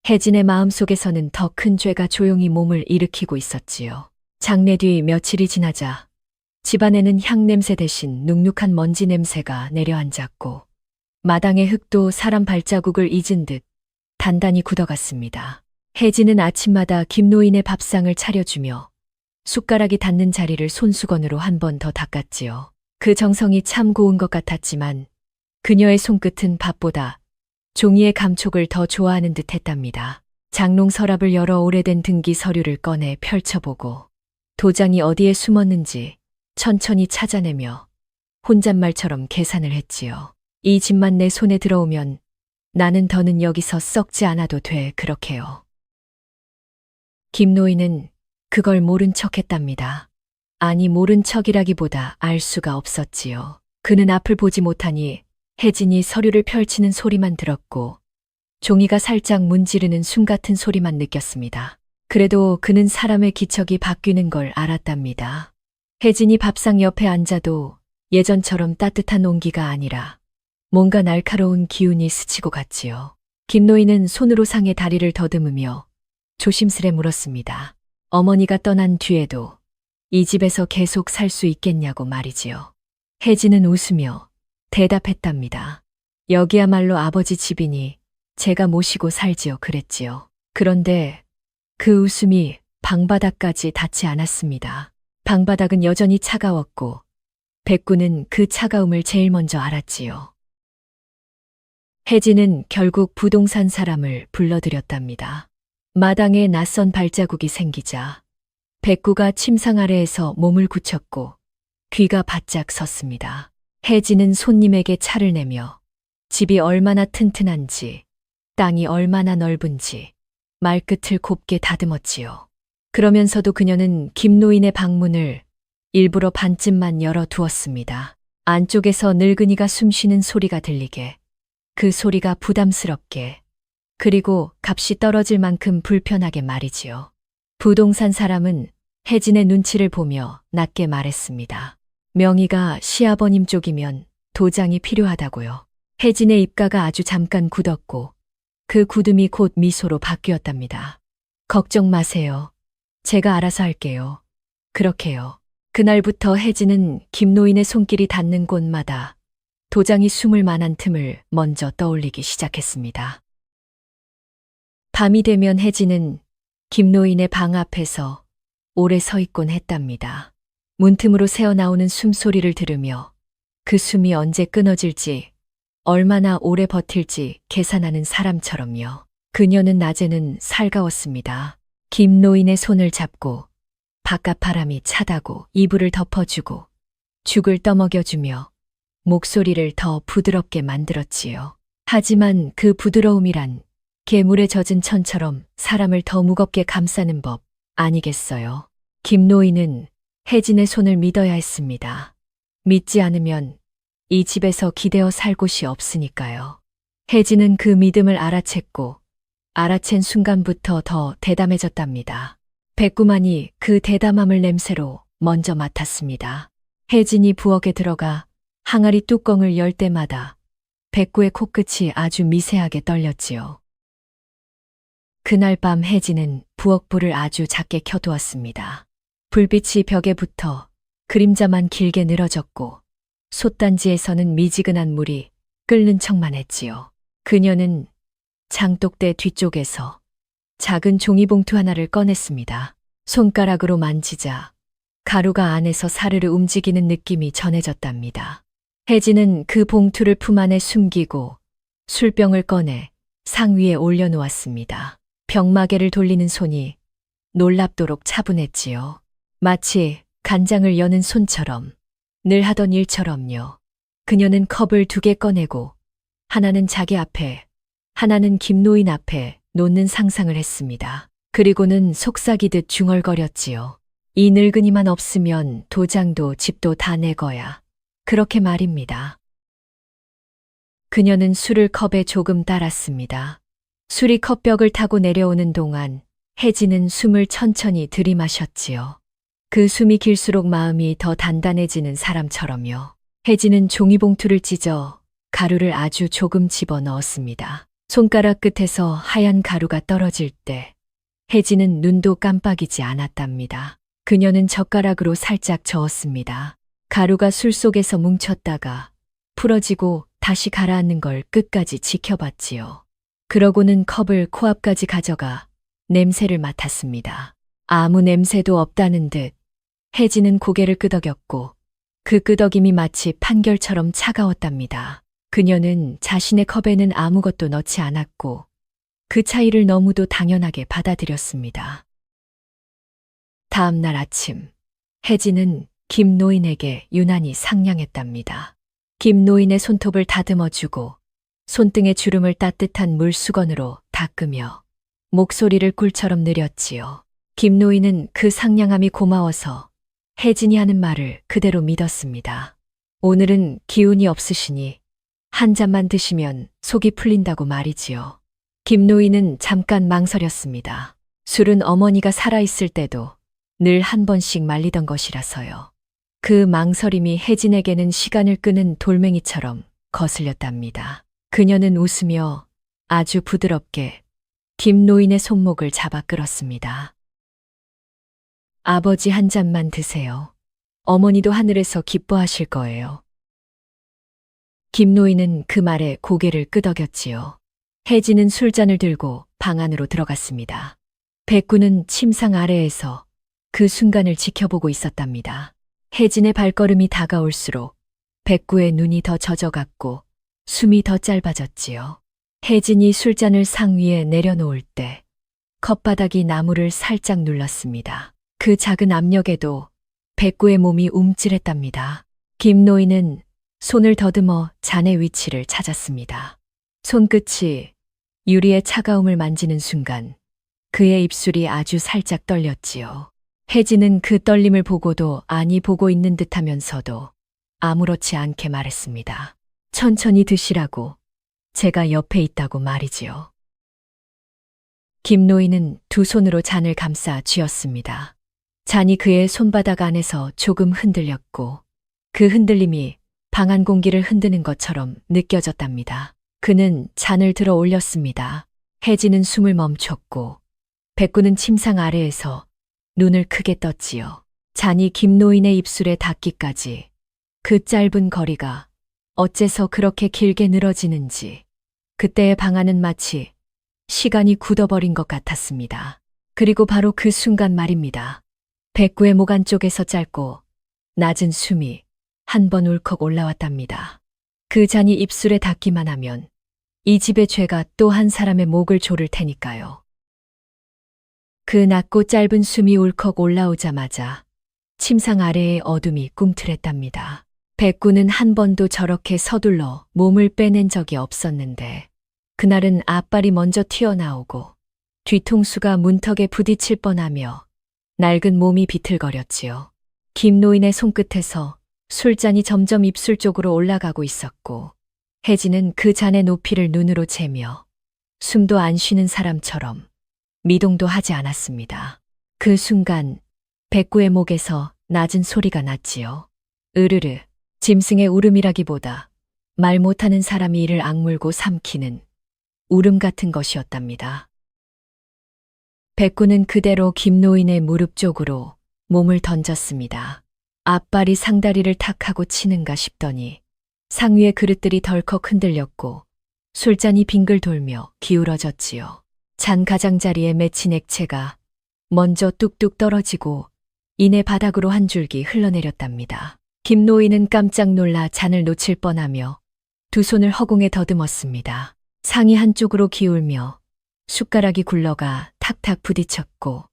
혜진의 마음속에서는 더 큰 죄가 조용히 몸을 일으키고 있었지요. 장례 뒤 며칠이 지나자 집안에는 향 냄새 대신 눅눅한 먼지 냄새가 내려앉았고 마당의 흙도 사람 발자국을 잊은 듯 단단히 굳어갔습니다. 혜진은 아침마다 김노인의 밥상을 차려주며 숟가락이 닿는 자리를 손수건으로 한 번 더 닦았지요. 그 정성이 참 고운 것 같았지만 그녀의 손끝은 밥보다 종이의 감촉을 더 좋아하는 듯 했답니다. 장롱 서랍을 열어 오래된 등기 서류를 꺼내 펼쳐보고 도장이 어디에 숨었는지 천천히 찾아내며 혼잣말처럼 계산을 했지요. 이 집만 내 손에 들어오면 나는 더는 여기서 썩지 않아도 돼, 그렇게요. 김노인은 그걸 모른 척했답니다. 아니, 모른 척이라기보다 알 수가 없었지요. 그는 앞을 보지 못하니 혜진이 서류를 펼치는 소리만 들었고 종이가 살짝 문지르는 숨 같은 소리만 느꼈습니다. 그래도 그는 사람의 기척이 바뀌는 걸 알았답니다. 혜진이 밥상 옆에 앉아도 예전처럼 따뜻한 온기가 아니라 뭔가 날카로운 기운이 스치고 갔지요. 김노인은 손으로 상의 다리를 더듬으며 조심스레 물었습니다. 어머니가 떠난 뒤에도 이 집에서 계속 살 수 있겠냐고 말이지요. 혜진은 웃으며 대답했답니다. 여기야말로 아버지 집이니 제가 모시고 살지요. 그랬지요. 그런데 그 웃음이 방바닥까지 닿지 않았습니다. 방바닥은 여전히 차가웠고 백구는 그 차가움을 제일 먼저 알았지요. 혜진은 결국 부동산 사람을 불러들였답니다. 마당에 낯선 발자국이 생기자 백구가 침상 아래에서 몸을 굳혔고 귀가 바짝 섰습니다. 혜진은 손님에게 차를 내며 집이 얼마나 튼튼한지, 땅이 얼마나 넓은지 말끝을 곱게 다듬었지요. 그러면서도 그녀는 김노인의 방문을 일부러 반쯤만 열어두었습니다. 안쪽에서 늙은이가 숨쉬는 소리가 들리게, 그 소리가 부담스럽게, 그리고 값이 떨어질 만큼 불편하게 말이지요. 부동산 사람은 혜진의 눈치를 보며 낮게 말했습니다. 명의가 시아버님 쪽이면 도장이 필요하다고요. 혜진의 입가가 아주 잠깐 굳었고 그 굳음이 곧 미소로 바뀌었답니다. 걱정 마세요. 제가 알아서 할게요. 그렇게요. 그날부터 혜진은 김노인의 손길이 닿는 곳마다 도장이 숨을 만한 틈을 먼저 떠올리기 시작했습니다. 밤이 되면 혜진은 김노인의 방 앞에서 오래 서 있곤 했답니다. 문틈으로 새어나오는 숨소리를 들으며 그 숨이 언제 끊어질지, 얼마나 오래 버틸지 계산하는 사람처럼요. 그녀는 낮에는 살가웠습니다. 김노인의 손을 잡고 바깥 바람이 차다고 이불을 덮어주고 죽을 떠먹여주며 목소리를 더 부드럽게 만들었지요. 하지만 그 부드러움이란 개물에 젖은 천처럼 사람을 더 무겁게 감싸는 법 아니겠어요? 김노인은 혜진의 손을 믿어야 했습니다. 믿지 않으면 이 집에서 기대어 살 곳이 없으니까요. 혜진은 그 믿음을 알아챘고 알아챈 순간부터 더 대담해졌답니다. 백구만이 그 대담함을 냄새로 먼저 맡았습니다. 혜진이 부엌에 들어가 항아리 뚜껑을 열 때마다 백구의 코끝이 아주 미세하게 떨렸지요. 그날 밤 혜진은 부엌불을 아주 작게 켜두었습니다. 불빛이 벽에 붙어 그림자만 길게 늘어졌고 솥단지에서는 미지근한 물이 끓는 척만 했지요. 그녀는 장독대 뒤쪽에서 작은 종이봉투 하나를 꺼냈습니다. 손가락으로 만지자 가루가 안에서 사르르 움직이는 느낌이 전해졌답니다. 혜진은 그 봉투를 품 안에 숨기고 술병을 꺼내 상 위에 올려놓았습니다. 병마개를 돌리는 손이 놀랍도록 차분했지요. 마치 간장을 여는 손처럼, 늘 하던 일처럼요. 그녀는 컵을 2개 꺼내고 하나는 자기 앞에, 하나는 김노인 앞에 놓는 상상을 했습니다. 그리고는 속삭이듯 중얼거렸지요. 이 늙은이만 없으면 도장도 집도 다 내 거야. 그렇게 말입니다. 그녀는 술을 컵에 조금 따랐습니다. 술이 컵벽을 타고 내려오는 동안 혜진은 숨을 천천히 들이마셨지요. 그 숨이 길수록 마음이 더 단단해지는 사람처럼요. 혜진은 종이봉투를 찢어 가루를 아주 조금 집어넣었습니다. 손가락 끝에서 하얀 가루가 떨어질 때 혜진은 눈도 깜빡이지 않았답니다. 그녀는 젓가락으로 살짝 저었습니다. 가루가 술 속에서 뭉쳤다가 풀어지고 다시 가라앉는 걸 끝까지 지켜봤지요. 그러고는 컵을 코앞까지 가져가 냄새를 맡았습니다. 아무 냄새도 없다는 듯 혜진은 고개를 끄덕였고 그 끄덕임이 마치 판결처럼 차가웠답니다. 그녀는 자신의 컵에는 아무것도 넣지 않았고 그 차이를 너무도 당연하게 받아들였습니다. 다음 날 아침, 혜진은 김노인에게 유난히 상냥했답니다. 김노인의 손톱을 다듬어주고 손등의 주름을 따뜻한 물수건으로 닦으며 목소리를 꿀처럼 느렸지요. 김노인은 그 상냥함이 고마워서 혜진이 하는 말을 그대로 믿었습니다. 오늘은 기운이 없으시니 한 잔만 드시면 속이 풀린다고 말이지요. 김노인은 잠깐 망설였습니다. 술은 어머니가 살아있을 때도 늘 한 번씩 말리던 것이라서요. 그 망설임이 혜진에게는 시간을 끄는 돌멩이처럼 거슬렸답니다. 그녀는 웃으며 아주 부드럽게 김노인의 손목을 잡아 끌었습니다. 아버지 한 잔만 드세요. 어머니도 하늘에서 기뻐하실 거예요. 김노인은 그 말에 고개를 끄덕였지요. 혜진은 술잔을 들고 방 안으로 들어갔습니다. 백구는 침상 아래에서 그 순간을 지켜보고 있었답니다. 혜진의 발걸음이 다가올수록 백구의 눈이 더 젖어갔고 숨이 더 짧아졌지요. 혜진이 술잔을 상 위에 내려놓을 때 컵바닥이 나무를 살짝 눌렀습니다. 그 작은 압력에도 백구의 몸이 움찔했답니다. 김노인은 손을 더듬어 잔의 위치를 찾았습니다. 손끝이 유리의 차가움을 만지는 순간 그의 입술이 아주 살짝 떨렸지요. 혜진은 그 떨림을 보고도 아니 보고 있는 듯 하면서도 아무렇지 않게 말했습니다. 천천히 드시라고. 제가 옆에 있다고 말이지요. 김노인은 두 손으로 잔을 감싸 쥐었습니다. 잔이 그의 손바닥 안에서 조금 흔들렸고 그 흔들림이 방 안 공기를 흔드는 것처럼 느껴졌답니다. 그는 잔을 들어 올렸습니다. 혜진은 숨을 멈췄고 백구는 침상 아래에서 눈을 크게 떴지요. 잔이 김노인의 입술에 닿기까지 그 짧은 거리가 어째서 그렇게 길게 늘어지는지 그때의 방안은 마치 시간이 굳어버린 것 같았습니다. 그리고 바로 그 순간 말입니다. 백구의 목 안쪽에서 짧고 낮은 숨이 한 번 울컥 올라왔답니다. 그 잔이 입술에 닿기만 하면 이 집의 죄가 또 한 사람의 목을 조를 테니까요. 그 낮고 짧은 숨이 울컥 올라오자마자 침상 아래의 어둠이 꿈틀했답니다. 백구는 한 번도 저렇게 서둘러 몸을 빼낸 적이 없었는데 그날은 앞발이 먼저 튀어나오고 뒤통수가 문턱에 부딪힐 뻔하며 낡은 몸이 비틀거렸지요. 김노인의 손끝에서 술잔이 점점 입술 쪽으로 올라가고 있었고 혜진은 그 잔의 높이를 눈으로 재며 숨도 안 쉬는 사람처럼 미동도 하지 않았습니다. 그 순간 백구의 목에서 낮은 소리가 났지요. 으르르. 짐승의 울음이라기보다 말 못하는 사람이 이를 악물고 삼키는 울음 같은 것이었답니다. 백구는 그대로 김노인의 무릎 쪽으로 몸을 던졌습니다. 앞발이 상다리를 탁 하고 치는가 싶더니 상위의 그릇들이 덜컥 흔들렸고 술잔이 빙글 돌며 기울어졌지요. 잔 가장자리에 맺힌 액체가 먼저 뚝뚝 떨어지고 이내 바닥으로 한 줄기 흘러내렸답니다. 김노인은 깜짝 놀라 잔을 놓칠 뻔하며 두 손을 허공에 더듬었습니다. 상이 한쪽으로 기울며 숟가락이 굴러가 탁탁 부딪혔고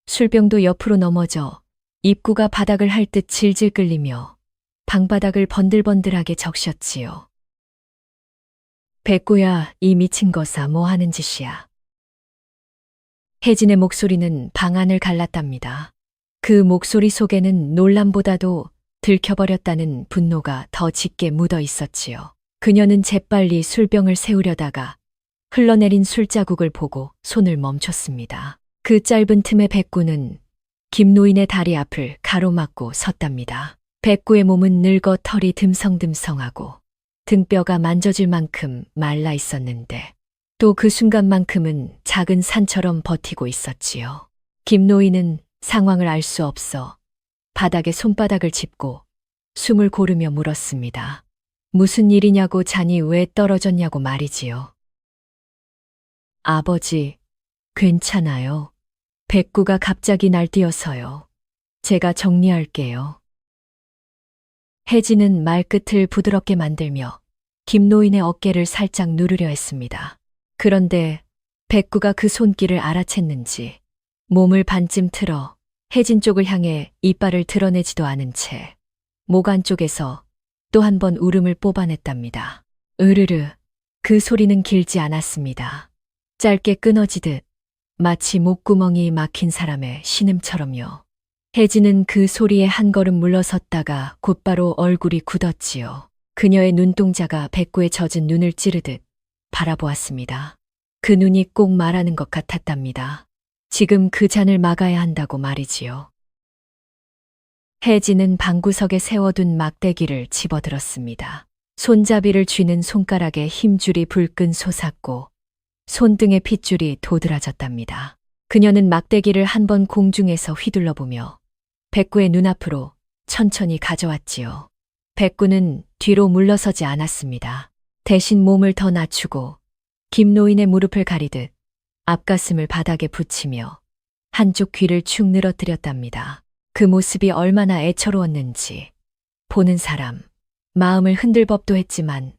술병도 옆으로 넘어져 입구가 바닥을 할 듯 질질 끌리며 방바닥을 번들번들하게 적셨지요. 백구야, 이 미친 것아 뭐 하는 짓이야. 혜진의 목소리는 방 안을 갈랐답니다. 그 목소리 속에는 놀람보다도 들켜버렸다는 분노가 더 짙게 묻어 있었지요. 그녀는 재빨리 술병을 세우려다가 흘러내린 술자국을 보고 손을 멈췄습니다. 그 짧은 틈에 백구는 김노인의 다리 앞을 가로막고 섰답니다. 백구의 몸은 늙어 털이 듬성듬성하고 등뼈가 만져질 만큼 말라 있었는데 또 그 순간만큼은 작은 산처럼 버티고 있었지요. 김노인은 상황을 알 수 없어 바닥에 손바닥을 짚고 숨을 고르며 물었습니다. 무슨 일이냐고 잔이 왜 떨어졌냐고 말이지요. 아버지, 괜찮아요. 백구가 갑자기 날뛰어서요. 제가 정리할게요. 혜진은 말끝을 부드럽게 만들며 김노인의 어깨를 살짝 누르려 했습니다. 그런데 백구가 그 손길을 알아챘는지 몸을 반쯤 틀어 혜진 쪽을 향해 이빨을 드러내지도 않은 채 목 안쪽에서 또 한 번 울음을 뽑아냈답니다. 으르르. 그 소리는 길지 않았습니다. 짧게 끊어지듯 마치 목구멍이 막힌 사람의 신음처럼요. 혜진은 그 소리에 한 걸음 물러섰다가 곧바로 얼굴이 굳었지요. 그녀의 눈동자가 백구의 젖은 눈을 찌르듯 바라보았습니다. 그 눈이 꼭 말하는 것 같았답니다. 지금 그 잔을 막아야 한다고 말이지요. 혜진은 방구석에 세워둔 막대기를 집어들었습니다. 손잡이를 쥐는 손가락에 힘줄이 불끈 솟았고 손등의 핏줄이 도드라졌답니다. 그녀는 막대기를 한 번 공중에서 휘둘러보며 백구의 눈앞으로 천천히 가져왔지요. 백구는 뒤로 물러서지 않았습니다. 대신 몸을 더 낮추고 김노인의 무릎을 가리듯 앞가슴을 바닥에 붙이며 한쪽 귀를 축 늘어뜨렸답니다. 그 모습이 얼마나 애처로웠는지 보는 사람 마음을 흔들 법도 했지만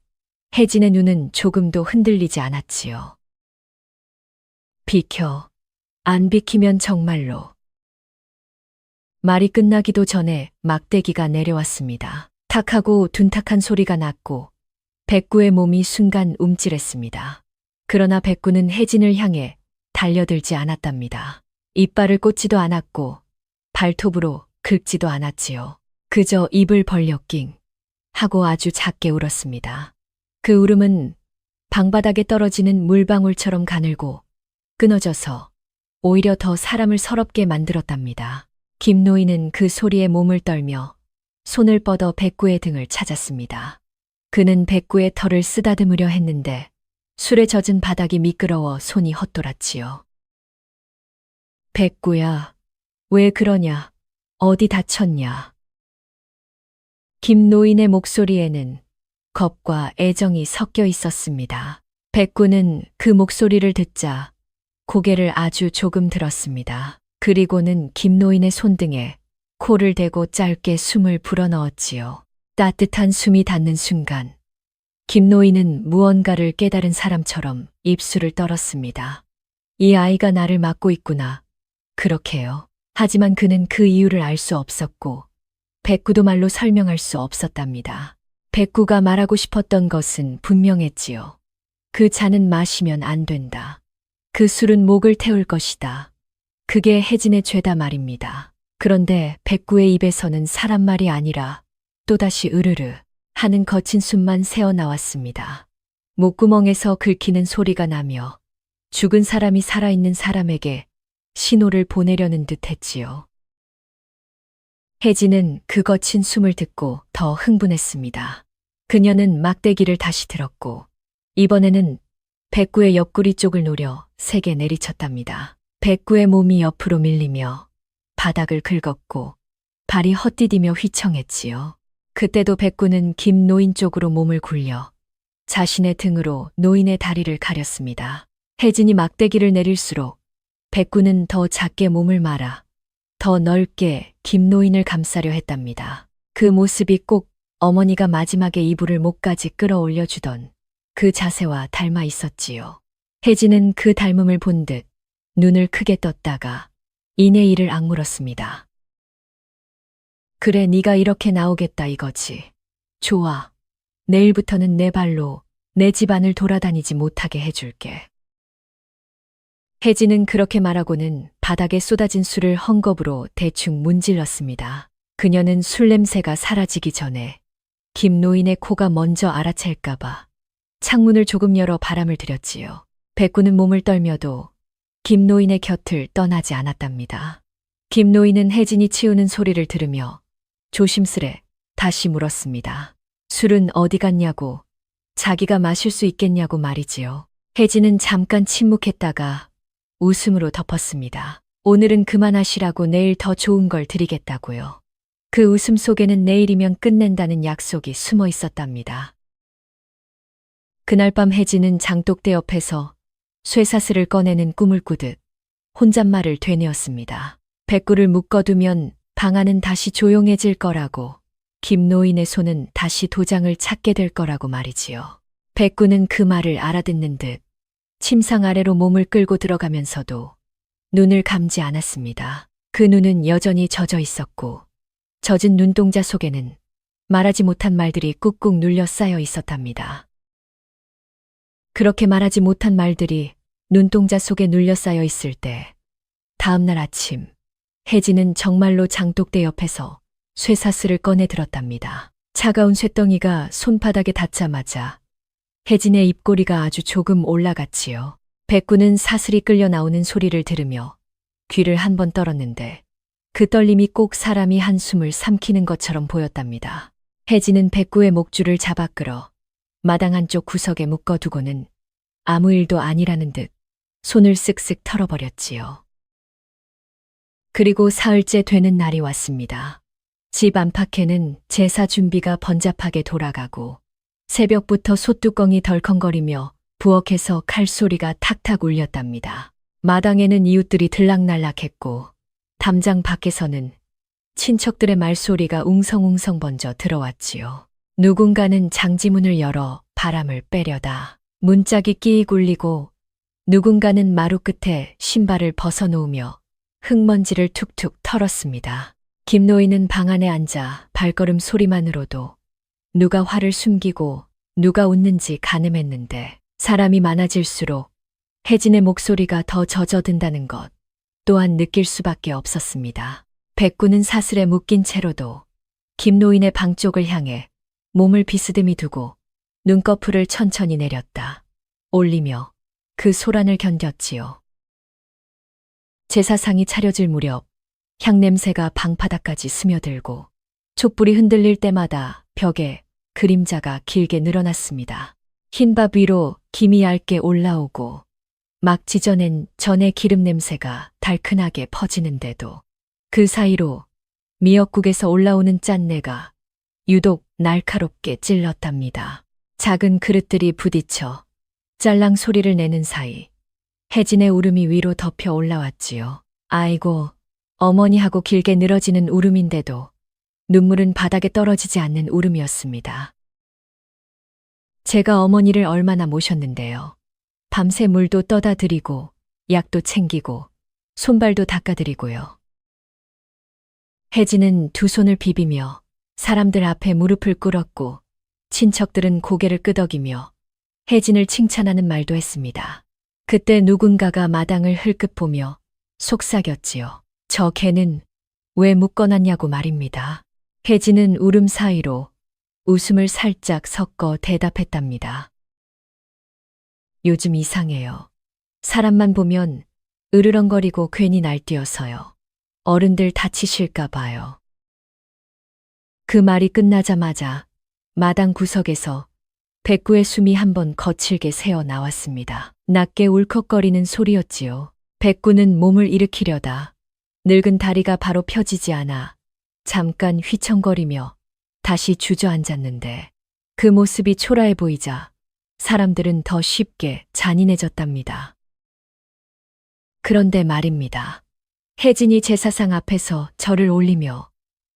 혜진의 눈은 조금도 흔들리지 않았지요. 비켜. 안 비키면 정말로. 말이 끝나기도 전에 막대기가 내려왔습니다. 탁하고 둔탁한 소리가 났고 백구의 몸이 순간 움찔했습니다. 그러나 백구는 혜진을 향해 달려들지 않았답니다. 이빨을 꽂지도 않았고 발톱으로 긁지도 않았지요. 그저 입을 벌려 낑 하고 아주 작게 울었습니다. 그 울음은 방바닥에 떨어지는 물방울처럼 가늘고 끊어져서 오히려 더 사람을 서럽게 만들었답니다. 김노인은 그 소리에 몸을 떨며 손을 뻗어 백구의 등을 찾았습니다. 그는 백구의 털을 쓰다듬으려 했는데 술에 젖은 바닥이 미끄러워 손이 헛돌았지요. 백구야, 왜 그러냐? 어디 다쳤냐? 김노인의 목소리에는 겁과 애정이 섞여 있었습니다. 백구는 그 목소리를 듣자 고개를 아주 조금 들었습니다. 그리고는 김노인의 손등에 코를 대고 짧게 숨을 불어넣었지요. 따뜻한 숨이 닿는 순간 김노인은 무언가를 깨달은 사람처럼 입술을 떨었습니다. 이 아이가 나를 막고 있구나. 그렇게요. 하지만 그는 그 이유를 알 수 없었고 백구도 말로 설명할 수 없었답니다. 백구가 말하고 싶었던 것은 분명했지요. 그 잔은 마시면 안 된다. 그 술은 목을 태울 것이다. 그게 혜진의 죄다 말입니다. 그런데 백구의 입에서는 사람 말이 아니라 또다시 으르르 하는 거친 숨만 새어나왔습니다. 목구멍에서 긁히는 소리가 나며 죽은 사람이 살아있는 사람에게 신호를 보내려는 듯 했지요. 혜진은 그 거친 숨을 듣고 더 흥분했습니다. 그녀는 막대기를 다시 들었고 이번에는 백구의 옆구리 쪽을 노려 세게 내리쳤답니다. 백구의 몸이 옆으로 밀리며 바닥을 긁었고 발이 헛디디며 휘청했지요. 그때도 백구는 김노인 쪽으로 몸을 굴려 자신의 등으로 노인의 다리를 가렸습니다. 혜진이 막대기를 내릴수록 백구는 더 작게 몸을 말아 더 넓게 김노인을 감싸려 했답니다. 그 모습이 꼭 어머니가 마지막에 이불을 목까지 끌어올려 주던 그 자세와 닮아 있었지요. 혜진은 그 닮음을 본 듯 눈을 크게 떴다가 이내 이를 악물었습니다. 그래, 네가 이렇게 나오겠다 이거지. 좋아. 내일부터는 내 발로 내 집안을 돌아다니지 못하게 해줄게. 혜진은 그렇게 말하고는 바닥에 쏟아진 술을 헝겊으로 대충 문질렀습니다. 그녀는 술 냄새가 사라지기 전에 김노인의 코가 먼저 알아챌까봐 창문을 조금 열어 바람을 들였지요. 백구는 몸을 떨며도 김노인의 곁을 떠나지 않았답니다. 김노인은 혜진이 치우는 소리를 들으며 조심스레 다시 물었습니다. 술은 어디 갔냐고, 자기가 마실 수 있겠냐고 말이지요. 혜진은 잠깐 침묵했다가 웃음으로 덮었습니다. 오늘은 그만하시라고 내일 더 좋은 걸 드리겠다고요. 그 웃음 속에는 내일이면 끝낸다는 약속이 숨어 있었답니다. 그날 밤 혜진은 장독대 옆에서 쇠사슬을 꺼내는 꿈을 꾸듯 혼잣말을 되뇌었습니다. 백구를 묶어두면 방 안은 다시 조용해질 거라고, 김노인의 손은 다시 도장을 찾게 될 거라고 말이지요. 백구는 그 말을 알아듣는 듯 침상 아래로 몸을 끌고 들어가면서도 눈을 감지 않았습니다. 그 눈은 여전히 젖어 있었고 젖은 눈동자 속에는 말하지 못한 말들이 꾹꾹 눌려 쌓여 있었답니다. 그렇게 말하지 못한 말들이 눈동자 속에 눌려 쌓여 있을 때 다음날 아침 혜진은 정말로 장독대 옆에서 쇠사슬을 꺼내 들었답니다. 차가운 쇠덩이가 손바닥에 닿자마자 혜진의 입꼬리가 아주 조금 올라갔지요. 백구는 사슬이 끌려 나오는 소리를 들으며 귀를 한 번 떨었는데 그 떨림이 꼭 사람이 한숨을 삼키는 것처럼 보였답니다. 혜진은 백구의 목줄을 잡아 끌어 마당 한쪽 구석에 묶어두고는 아무 일도 아니라는 듯 손을 쓱쓱 털어버렸지요. 그리고 사흘째 되는 날이 왔습니다. 집 안팎에는 제사 준비가 번잡하게 돌아가고 새벽부터 솥뚜껑이 덜컹거리며 부엌에서 칼소리가 탁탁 울렸답니다. 마당에는 이웃들이 들락날락했고 담장 밖에서는 친척들의 말소리가 웅성웅성 번져 들어왔지요. 누군가는 장지문을 열어 바람을 빼려다 문짝이 끼익 울리고 누군가는 마루 끝에 신발을 벗어놓으며 흙먼지를 툭툭 털었습니다. 김노인은 방 안에 앉아 발걸음 소리만으로도 누가 화를 숨기고 누가 웃는지 가늠했는데 사람이 많아질수록 혜진의 목소리가 더 젖어든다는 것 또한 느낄 수밖에 없었습니다. 백구는 사슬에 묶인 채로도 김노인의 방 쪽을 향해 몸을 비스듬히 두고 눈꺼풀을 천천히 내렸다 올리며 그 소란을 견뎠지요. 제사상이 차려질 무렵 향냄새가 방바닥까지 스며들고 촛불이 흔들릴 때마다 벽에 그림자가 길게 늘어났습니다. 흰밥 위로 김이 얇게 올라오고 막 지져낸 전의 기름 냄새가 달큰하게 퍼지는데도 그 사이로 미역국에서 올라오는 짠내가 유독 날카롭게 찔렀답니다. 작은 그릇들이 부딪혀 짤랑 소리를 내는 사이 혜진의 울음이 위로 덮여 올라왔지요. 아이고, 어머니 하고 길게 늘어지는 울음인데도 눈물은 바닥에 떨어지지 않는 울음이었습니다. 제가 어머니를 얼마나 모셨는데요. 밤새 물도 떠다 드리고 약도 챙기고 손발도 닦아드리고요. 혜진은 두 손을 비비며 사람들 앞에 무릎을 꿇었고 친척들은 고개를 끄덕이며 혜진을 칭찬하는 말도 했습니다. 그때 누군가가 마당을 흘끗 보며 속삭였지요. 저 개는 왜 묶어놨냐고 말입니다. 혜진은 울음 사이로 웃음을 살짝 섞어 대답했답니다. 요즘 이상해요. 사람만 보면 으르렁거리고 괜히 날뛰어서요. 어른들 다치실까 봐요. 그 말이 끝나자마자 마당 구석에서 백구의 숨이 한번 거칠게 새어 나왔습니다. 낮게 울컥거리는 소리였지요. 백구는 몸을 일으키려다 늙은 다리가 바로 펴지지 않아 잠깐 휘청거리며 다시 주저앉았는데 그 모습이 초라해 보이자 사람들은 더 쉽게 잔인해졌답니다. 그런데 말입니다. 혜진이 제사상 앞에서 절을 올리며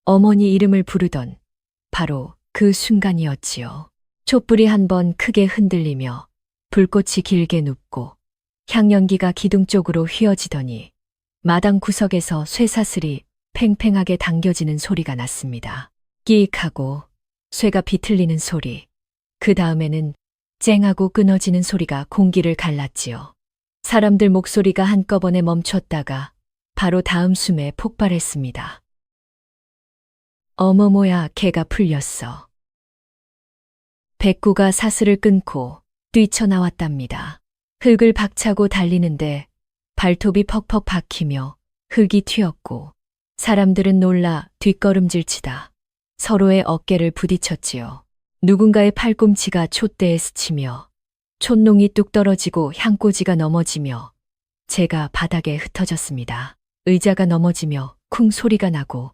어머니 이름을 부르던 바로 그 순간이었지요. 촛불이 한번 크게 흔들리며 불꽃이 길게 눕고 향연기가 기둥 쪽으로 휘어지더니 마당 구석에서 쇠사슬이 팽팽하게 당겨지는 소리가 났습니다. 끼익하고 쇠가 비틀리는 소리, 그 다음에는 쨍하고 끊어지는 소리가 공기를 갈랐지요. 사람들 목소리가 한꺼번에 멈췄다가 바로 다음 숨에 폭발했습니다. 어머모야, 개가 풀렸어. 백구가 사슬을 끊고 뛰쳐나왔답니다. 흙을 박차고 달리는데 발톱이 퍽퍽 박히며 흙이 튀었고 사람들은 놀라 뒷걸음질치다 서로의 어깨를 부딪혔지요. 누군가의 팔꿈치가 촛대에 스치며 촛농이 뚝 떨어지고 향꽂이가 넘어지며 제가 바닥에 흩어졌습니다. 의자가 넘어지며 쿵 소리가 나고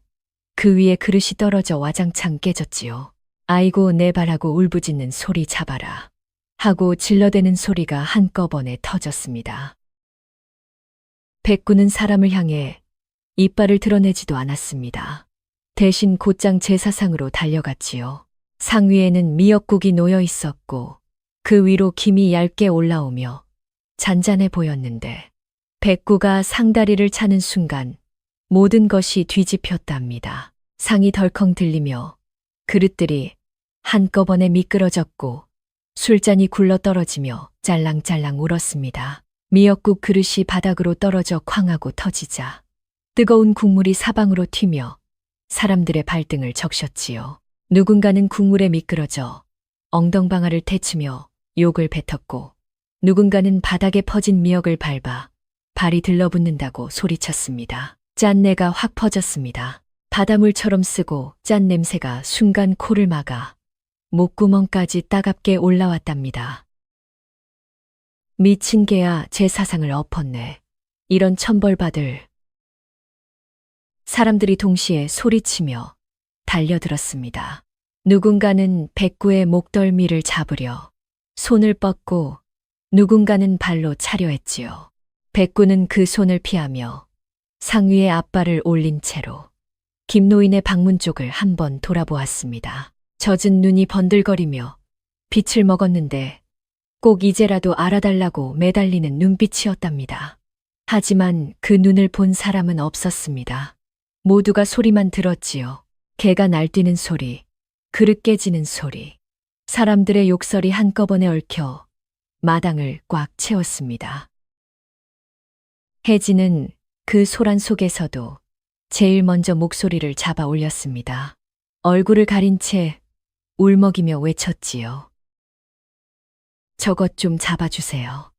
그 위에 그릇이 떨어져 와장창 깨졌지요. 아이고 내 발하고 울부짖는 소리 잡아라 하고 질러대는 소리가 한꺼번에 터졌습니다. 백구는 사람을 향해 이빨을 드러내지도 않았습니다. 대신 곧장 제사상으로 달려갔지요. 상 위에는 미역국이 놓여 있었고 그 위로 김이 얇게 올라오며 잔잔해 보였는데 백구가 상다리를 차는 순간 모든 것이 뒤집혔답니다. 상이 덜컹 들리며 그릇들이 한꺼번에 미끄러졌고 술잔이 굴러떨어지며 짤랑짤랑 울었습니다. 미역국 그릇이 바닥으로 떨어져 쾅하고 터지자 뜨거운 국물이 사방으로 튀며 사람들의 발등을 적셨지요. 누군가는 국물에 미끄러져 엉덩방아를 태치며 욕을 뱉었고 누군가는 바닥에 퍼진 미역을 밟아 발이 들러붙는다고 소리쳤습니다. 짠내가 확 퍼졌습니다. 바닷물처럼 쓰고 짠 냄새가 순간 코를 막아 목구멍까지 따갑게 올라왔답니다. 미친 개야, 제사상을 엎었네. 이런 천벌받을. 사람들이 동시에 소리치며 달려들었습니다. 누군가는 백구의 목덜미를 잡으려 손을 뻗고 누군가는 발로 차려 했지요. 백구는 그 손을 피하며 상위에 앞발을 올린 채로 김노인의 방문 쪽을 한번 돌아보았습니다. 젖은 눈이 번들거리며 빛을 먹었는데 꼭 이제라도 알아달라고 매달리는 눈빛이었답니다. 하지만 그 눈을 본 사람은 없었습니다. 모두가 소리만 들었지요. 개가 날뛰는 소리, 그릇 깨지는 소리, 사람들의 욕설이 한꺼번에 얽혀 마당을 꽉 채웠습니다. 혜진은 그 소란 속에서도 제일 먼저 목소리를 잡아 올렸습니다. 얼굴을 가린 채 울먹이며 외쳤지요. 저것 좀 잡아주세요.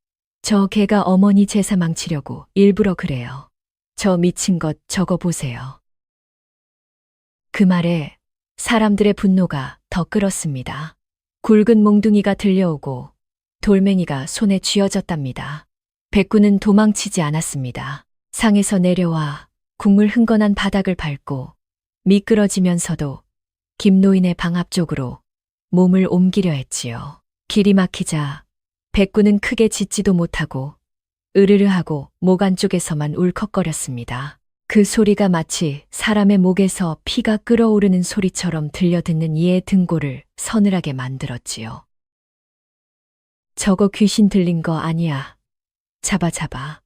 저 개가 어머니 제사 망치려고 일부러 그래요. 저 미친 것 저거 보세요. 그 말에 사람들의 분노가 더 끓었습니다. 굵은 몽둥이가 들려오고 돌멩이가 손에 쥐어졌답니다. 백구는 도망치지 않았습니다. 상에서 내려와 국물 흥건한 바닥을 밟고 미끄러지면서도 김노인의 방 앞쪽으로 몸을 옮기려 했지요. 길이 막히자 백구는 크게 짖지도 못하고 으르르하고 목 안쪽에서만 울컥거렸습니다. 그 소리가 마치 사람의 목에서 피가 끓어오르는 소리처럼 들려듣는 이의 등골을 서늘하게 만들었지요. 저거 귀신 들린 거 아니야. 잡아.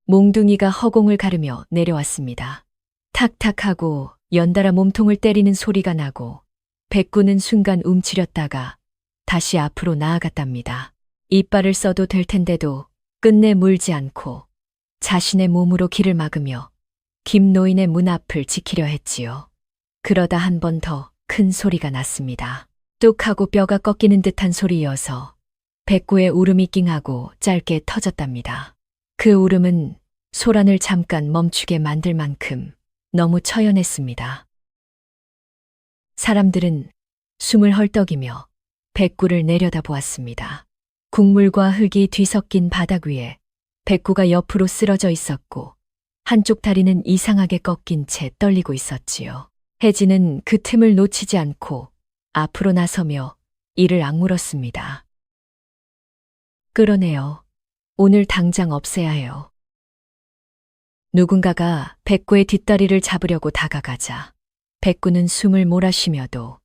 몽둥이가 허공을 가르며 내려왔습니다. 탁탁하고 연달아 몸통을 때리는 소리가 나고 백구는 순간 움츠렸다가 다시 앞으로 나아갔답니다. 이빨을 써도 될 텐데도 끝내 물지 않고 자신의 몸으로 길을 막으며 김노인의 문 앞을 지키려 했지요. 그러다 한 번 더 큰 소리가 났습니다. 뚝 하고 뼈가 꺾이는 듯한 소리여서 백구의 울음이 낑하고 짧게 터졌답니다. 그 울음은 소란을 잠깐 멈추게 만들 만큼 너무 처연했습니다. 사람들은 숨을 헐떡이며 백구를 내려다보았습니다. 국물과 흙이 뒤섞인 바닥 위에 백구가 옆으로 쓰러져 있었고 한쪽 다리는 이상하게 꺾인 채 떨리고 있었지요. 혜진은 그 틈을 놓치지 않고 앞으로 나서며 이를 악물었습니다. 끌어내요. 오늘 당장 없애야 해요. 누군가가 백구의 뒷다리를 잡으려고 다가가자 백구는 숨을 몰아쉬며도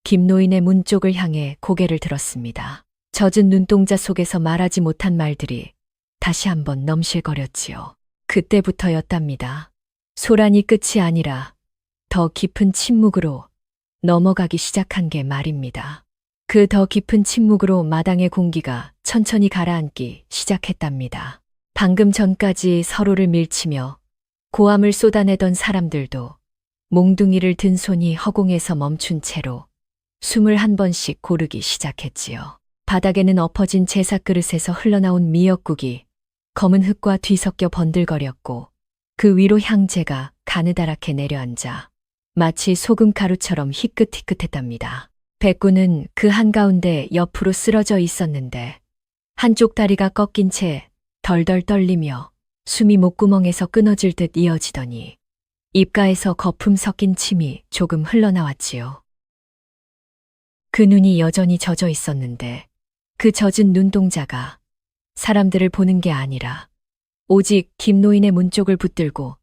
김노인의 문 쪽을 향해 고개를 들었습니다. 젖은 눈동자 속에서 말하지 못한 말들이 다시 한번 넘실거렸지요. 그때부터였답니다. 소란이 끝이 아니라 더 깊은 침묵으로 넘어가기 시작한 게 말입니다. 그 더 깊은 침묵으로 마당의 공기가 천천히 가라앉기 시작했답니다. 방금 전까지 서로를 밀치며 고함을 쏟아내던 사람들도 몽둥이를 든 손이 허공에서 멈춘 채로 숨을 한 번씩 고르기 시작했지요. 바닥에는 엎어진 제사 그릇에서 흘러나온 미역국이 검은 흙과 뒤섞여 번들거렸고 그 위로 향재가 가느다랗게 내려앉아 마치 소금가루처럼 희끗희끗했답니다. 백구는 그 한가운데 옆으로 쓰러져 있었는데 한쪽 다리가 꺾인 채 덜덜 떨리며 숨이 목구멍에서 끊어질 듯 이어지더니 입가에서 거품 섞인 침이 조금 흘러나왔지요. 그 눈이 여전히 젖어 있었는데 그 젖은 눈동자가 사람들을 보는 게 아니라 오직 김노인의 문 쪽을 붙들고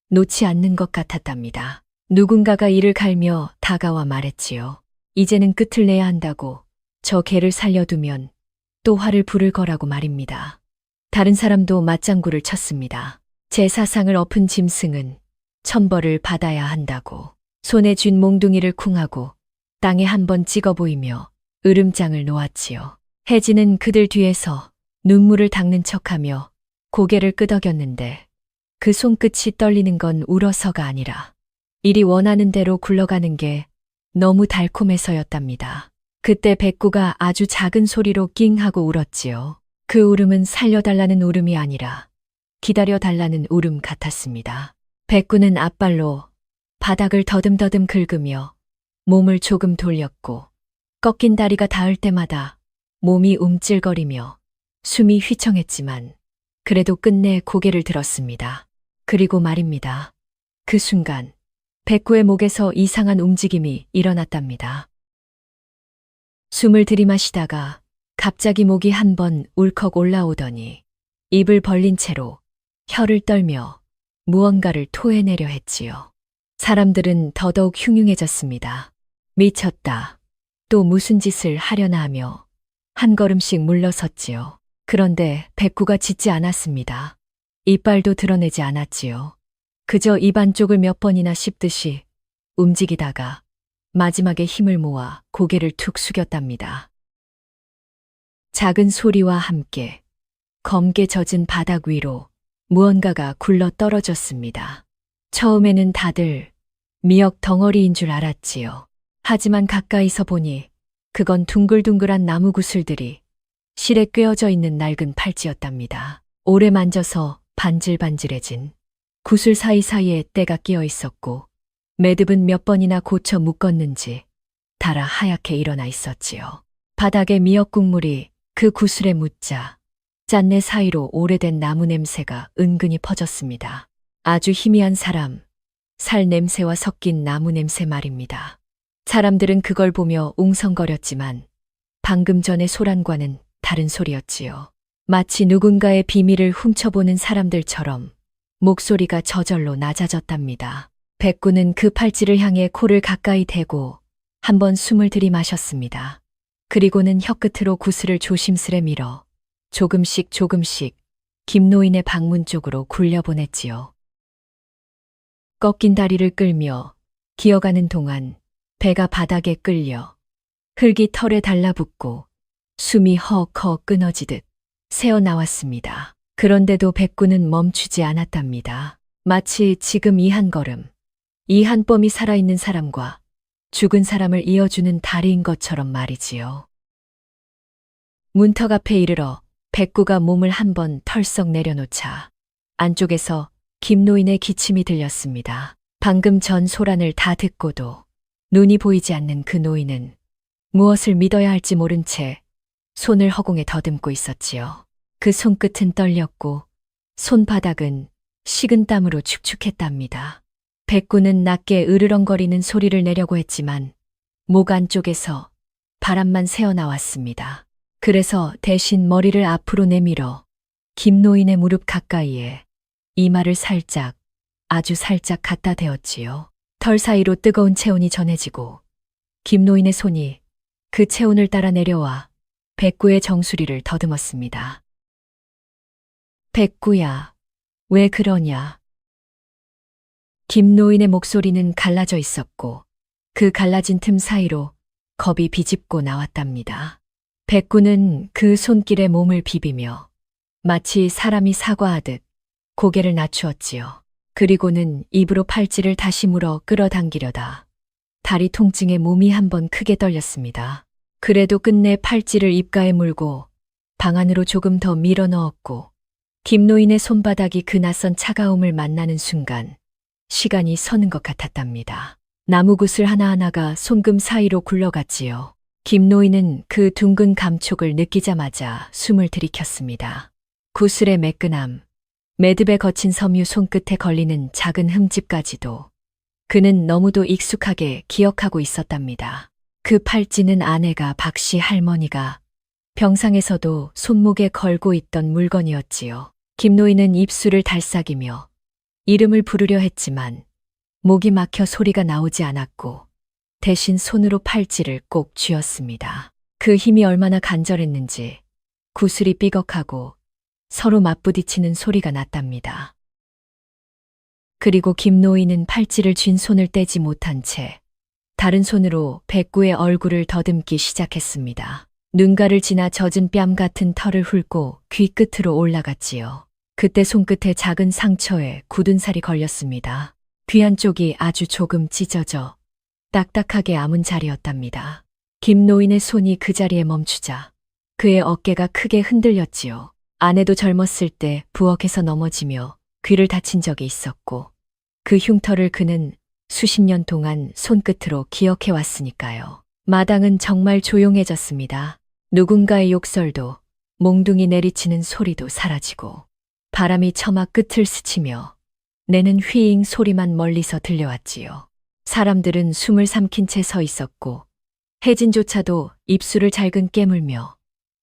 놓지 않는 것 같았답니다. 누군가가 이를 갈며 다가와 말했지요. 이제는 끝을 내야 한다고. 저 개를 살려두면 또 화를 부를 거라고 말입니다. 다른 사람도 맞장구를 쳤습니다. 제사상을 엎은 짐승은 천벌을 받아야 한다고. 손에 쥔 몽둥이를 쿵하고 땅에 한번 찍어 보이며 으름장을 놓았지요. 혜진은 그들 뒤에서 눈물을 닦는 척하며 고개를 끄덕였는데 그 손끝이 떨리는 건 울어서가 아니라 일이 원하는 대로 굴러가는 게 너무 달콤해서였답니다. 그때 백구가 아주 작은 소리로 낑 하고 울었지요. 그 울음은 살려달라는 울음이 아니라 기다려달라는 울음 같았습니다. 백구는 앞발로 바닥을 더듬더듬 긁으며 몸을 조금 돌렸고 꺾인 다리가 닿을 때마다 몸이 움찔거리며 숨이 휘청했지만 그래도 끝내 고개를 들었습니다. 그리고 말입니다. 그 순간 백구의 목에서 이상한 움직임이 일어났답니다. 숨을 들이마시다가 갑자기 목이 한 번 울컥 올라오더니 입을 벌린 채로 혀를 떨며 무언가를 토해내려 했지요. 사람들은 더더욱 흉흉해졌습니다. 미쳤다. 또 무슨 짓을 하려나 하며 한 걸음씩 물러섰지요. 그런데 백구가 짖지 않았습니다. 이빨도 드러내지 않았지요. 그저 입 안쪽을 몇 번이나 씹듯이 움직이다가 마지막에 힘을 모아 고개를 툭 숙였답니다. 작은 소리와 함께 검게 젖은 바닥 위로 무언가가 굴러 떨어졌습니다. 처음에는 다들 미역 덩어리인 줄 알았지요. 하지만 가까이서 보니 그건 둥글둥글한 나무 구슬들이 실에 꿰어져 있는 낡은 팔찌였답니다. 오래 만져서 반질반질해진 구슬 사이사이에 때가 끼어 있었고 매듭은 몇 번이나 고쳐 묶었는지 달아 하얗게 일어나 있었지요. 바닥에 미역 국물이 그 구슬에 묻자 짠내 사이로 오래된 나무 냄새가 은근히 퍼졌습니다. 아주 희미한 사람, 살 냄새와 섞인 나무 냄새 말입니다. 사람들은 그걸 보며 웅성거렸지만 방금 전의 소란과는 다른 소리였지요. 마치 누군가의 비밀을 훔쳐보는 사람들처럼 목소리가 저절로 낮아졌답니다. 백구는 그 팔찌를 향해 코를 가까이 대고 한번 숨을 들이마셨습니다. 그리고는 혀끝으로 구슬을 조심스레 밀어 조금씩 김노인의 방문 쪽으로 굴려보냈지요. 꺾인 다리를 끌며 기어가는 동안 배가 바닥에 끌려 흙이 털에 달라붙고 숨이 헉헉 끊어지듯 새어나왔습니다. 그런데도 백구는 멈추지 않았답니다. 마치 지금 이 한 걸음, 이 한 뼘이 살아있는 사람과 죽은 사람을 이어주는 다리인 것처럼 말이지요. 문턱 앞에 이르러 백구가 몸을 한번 털썩 내려놓자 안쪽에서 김노인의 기침이 들렸습니다. 방금 전 소란을 다 듣고도 눈이 보이지 않는 그 노인은 무엇을 믿어야 할지 모른 채 손을 허공에 더듬고 있었지요. 그 손끝은 떨렸고 손바닥은 식은 땀으로 축축했답니다. 백구는 낮게 으르렁거리는 소리를 내려고 했지만 목 안쪽에서 바람만 새어나왔습니다. 그래서 대신 머리를 앞으로 내밀어 김노인의 무릎 가까이에 이마를 살짝, 아주 살짝 갖다 대었지요. 털 사이로 뜨거운 체온이 전해지고 김노인의 손이 그 체온을 따라 내려와 백구의 정수리를 더듬었습니다. 백구야, 왜 그러냐? 김노인의 목소리는 갈라져 있었고 그 갈라진 틈 사이로 겁이 비집고 나왔답니다. 백구는 그 손길에 몸을 비비며 마치 사람이 사과하듯 고개를 낮추었지요. 그리고는 입으로 팔찌를 다시 물어 끌어당기려다 다리 통증에 몸이 한번 크게 떨렸습니다. 그래도 끝내 팔찌를 입가에 물고 방 안으로 조금 더 밀어 넣었고 김노인의 손바닥이 그 낯선 차가움을 만나는 순간 시간이 서는 것 같았답니다. 나무구슬 하나하나가 손금 사이로 굴러갔지요. 김노인은 그 둥근 감촉을 느끼자마자 숨을 들이켰습니다. 구슬의 매끈함, 매듭에 거친 섬유 손끝에 걸리는 작은 흠집까지도 그는 너무도 익숙하게 기억하고 있었답니다. 그 팔찌는 아내가 박씨 할머니가 병상에서도 손목에 걸고 있던 물건이었지요. 김노인은 입술을 달싹이며 이름을 부르려 했지만 목이 막혀 소리가 나오지 않았고 대신 손으로 팔찌를 꼭 쥐었습니다. 그 힘이 얼마나 간절했는지 구슬이 삐걱하고 서로 맞부딪히는 소리가 났답니다. 그리고 김노인은 팔찌를 쥔 손을 떼지 못한 채 다른 손으로 백구의 얼굴을 더듬기 시작했습니다. 눈가를 지나 젖은 뺨 같은 털을 훑고 귀 끝으로 올라갔지요. 그때 손끝에 작은 상처에 굳은 살이 걸렸습니다. 귀 한쪽이 아주 조금 찢어져 딱딱하게 아문 자리였답니다. 김노인의 손이 그 자리에 멈추자 그의 어깨가 크게 흔들렸지요. 아내도 젊었을 때 부엌에서 넘어지며 귀를 다친 적이 있었고 그 흉터를 그는 수십 년 동안 손끝으로 기억해 왔으니까요. 마당은 정말 조용해졌습니다. 누군가의 욕설도 몽둥이 내리치는 소리도 사라지고 바람이 처마 끝을 스치며 내는 휘잉 소리만 멀리서 들려왔지요. 사람들은 숨을 삼킨 채 서 있었고 혜진조차도 입술을 잘근 깨물며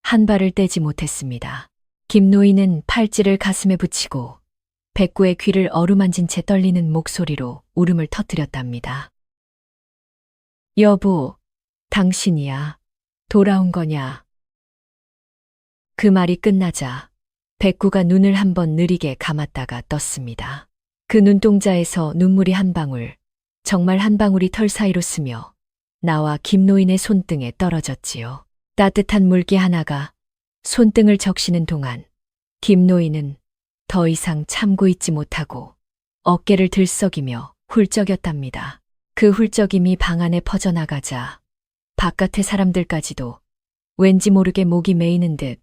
한 발을 떼지 못했습니다. 김노인은 팔찌를 가슴에 붙이고 백구의 귀를 어루만진 채 떨리는 목소리로 울음을 터뜨렸답니다. 여보, 당신이야. 돌아온 거냐? 그 말이 끝나자 백구가 눈을 한번 느리게 감았다가 떴습니다. 그 눈동자에서 눈물이 한 방울, 정말 한 방울이 털 사이로 스며 나와 김노인의 손등에 떨어졌지요. 따뜻한 물기 하나가 손등을 적시는 동안 김노인은 더 이상 참고 있지 못하고 어깨를 들썩이며 훌쩍였답니다. 그 훌쩍임이 방 안에 퍼져나가자 바깥의 사람들까지도 왠지 모르게 목이 메이는 듯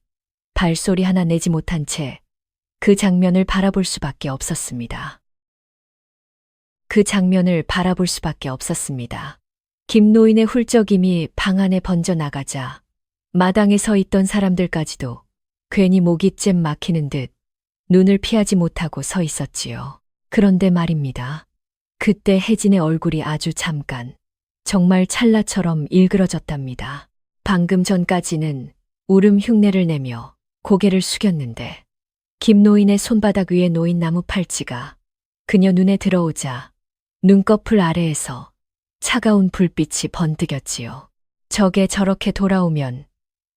발소리 하나 내지 못한 채 그 장면을 바라볼 수밖에 없었습니다. 그 장면을 바라볼 수밖에 없었습니다. 김노인의 훌쩍임이 방 안에 번져나가자 마당에 서 있던 사람들까지도 괜히 목이 잼 막히는 듯 눈을 피하지 못하고 서 있었지요. 그런데 말입니다. 그때 혜진의 얼굴이 아주 잠깐, 정말 찰나처럼 일그러졌답니다. 방금 전까지는 울음 흉내를 내며 고개를 숙였는데 김노인의 손바닥 위에 놓인 나무 팔찌가 그녀 눈에 들어오자 눈꺼풀 아래에서 차가운 불빛이 번뜩였지요. 저게 저렇게 돌아오면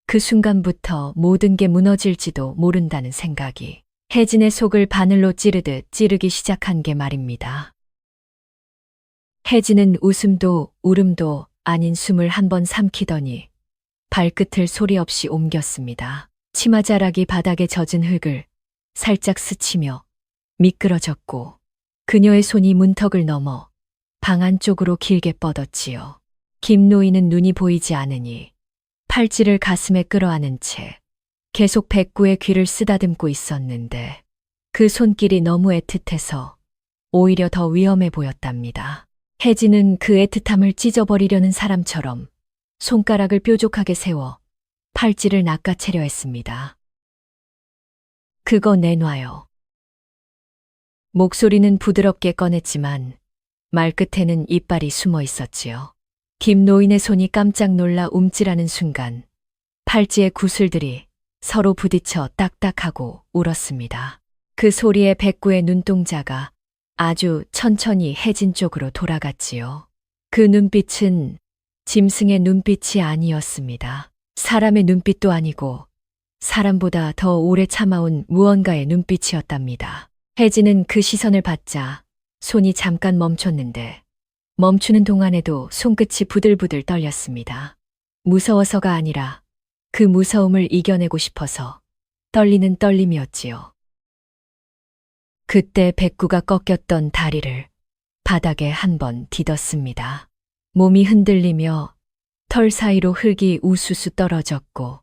그 순간부터 모든 게 무너질지도 모른다는 생각이 혜진의 속을 바늘로 찌르듯 찌르기 시작한 게 말입니다. 혜진은 웃음도 울음도 아닌 숨을 한 번 삼키더니 발끝을 소리 없이 옮겼습니다. 치마자락이 바닥에 젖은 흙을 살짝 스치며 미끄러졌고 그녀의 손이 문턱을 넘어 방 안쪽으로 길게 뻗었지요. 김노인은 눈이 보이지 않으니 팔찌를 가슴에 끌어안은 채 계속 백구의 귀를 쓰다듬고 있었는데 그 손길이 너무 애틋해서 오히려 더 위험해 보였답니다. 혜진은 그 애틋함을 찢어버리려는 사람처럼 손가락을 뾰족하게 세워 팔찌를 낚아채려 했습니다. 그거 내놔요. 목소리는 부드럽게 꺼냈지만 말끝에는 이빨이 숨어 있었지요. 김노인의 손이 깜짝 놀라 움찔하는 순간 팔찌의 구슬들이 서로 부딪혀 딱딱하고 울었습니다. 그 소리에 백구의 눈동자가 아주 천천히 혜진 쪽으로 돌아갔지요. 그 눈빛은 짐승의 눈빛이 아니었습니다. 사람의 눈빛도 아니고 사람보다 더 오래 참아온 무언가의 눈빛이었답니다. 혜진은 그 시선을 받자 손이 잠깐 멈췄는데 멈추는 동안에도 손끝이 부들부들 떨렸습니다. 무서워서가 아니라 그 무서움을 이겨내고 싶어서 떨리는 떨림이었지요. 그때 백구가 꺾였던 다리를 바닥에 한번 디뎠습니다. 몸이 흔들리며 털 사이로 흙이 우수수 떨어졌고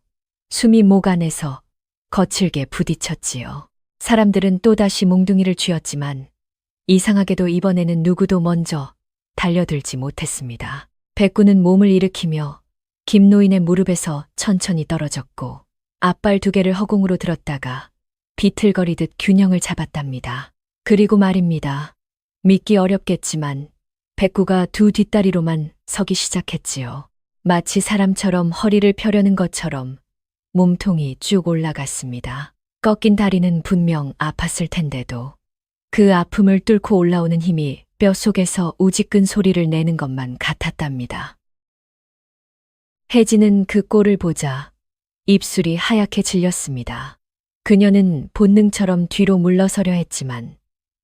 숨이 목 안에서 거칠게 부딪혔지요. 사람들은 또다시 몽둥이를 쥐었지만 이상하게도 이번에는 누구도 먼저 달려들지 못했습니다. 백구는 몸을 일으키며 김노인의 무릎에서 천천히 떨어졌고 앞발 두 개를 허공으로 들었다가 비틀거리듯 균형을 잡았답니다. 그리고 말입니다. 믿기 어렵겠지만 백구가 두 뒷다리로만 서기 시작했지요. 마치 사람처럼 허리를 펴려는 것처럼 몸통이 쭉 올라갔습니다. 꺾인 다리는 분명 아팠을 텐데도 그 아픔을 뚫고 올라오는 힘이 뼛속에서 우지끈 소리를 내는 것만 같았답니다. 혜진은 그 꼴을 보자 입술이 하얗게 질렸습니다. 그녀는 본능처럼 뒤로 물러서려 했지만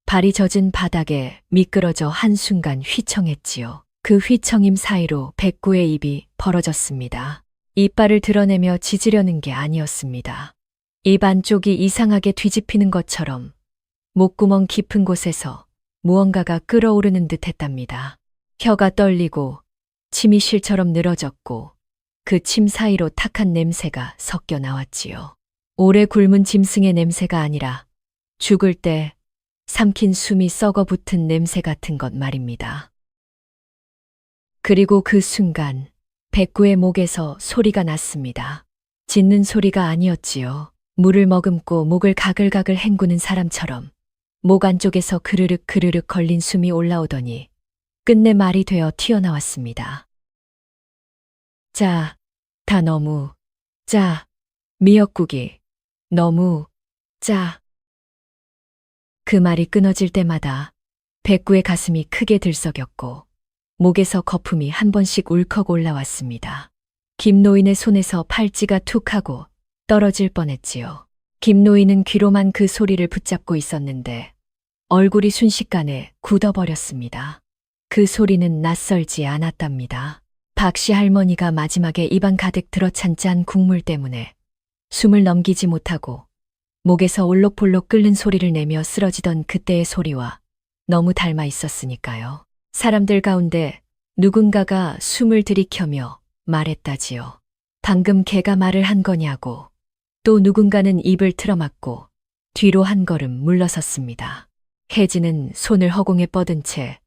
발이 젖은 바닥에 미끄러져 한순간 휘청했지요. 그 휘청임 사이로 백구의 입이 벌어졌습니다. 이빨을 드러내며 짖으려는 게 아니었습니다. 입 안쪽이 이상하게 뒤집히는 것처럼 목구멍 깊은 곳에서 무언가가 끓어오르는 듯 했답니다. 혀가 떨리고 침이 실처럼 늘어졌고 그 침 사이로 탁한 냄새가 섞여 나왔지요. 오래 굶은 짐승의 냄새가 아니라 죽을 때 삼킨 숨이 썩어붙은 냄새 같은 것 말입니다. 그리고 그 순간 백구의 목에서 소리가 났습니다. 짖는 소리가 아니었지요. 물을 머금고 목을 가글가글 헹구는 사람처럼 목 안쪽에서 그르륵 그르륵 걸린 숨이 올라오더니 끝내 말이 되어 튀어나왔습니다. 짜, 다 너무, 짜, 미역국이, 너무, 짜. 그 말이 끊어질 때마다 백구의 가슴이 크게 들썩였고, 목에서 거품이 한 번씩 울컥 올라왔습니다. 김노인의 손에서 팔찌가 툭 하고 떨어질 뻔했지요. 김노인은 귀로만 그 소리를 붙잡고 있었는데 얼굴이 순식간에 굳어버렸습니다. 그 소리는 낯설지 않았답니다. 박씨 할머니가 마지막에 입안 가득 들어찬 짠 국물 때문에 숨을 넘기지 못하고 목에서 올록볼록 끓는 소리를 내며 쓰러지던 그때의 소리와 너무 닮아 있었으니까요. 사람들 가운데 누군가가 숨을 들이켜며 말했다지요. 방금 걔가 말을 한 거냐고. 또 누군가는 입을 틀어막고 뒤로 한 걸음 물러섰습니다. 혜진은 손을 허공에 뻗은 채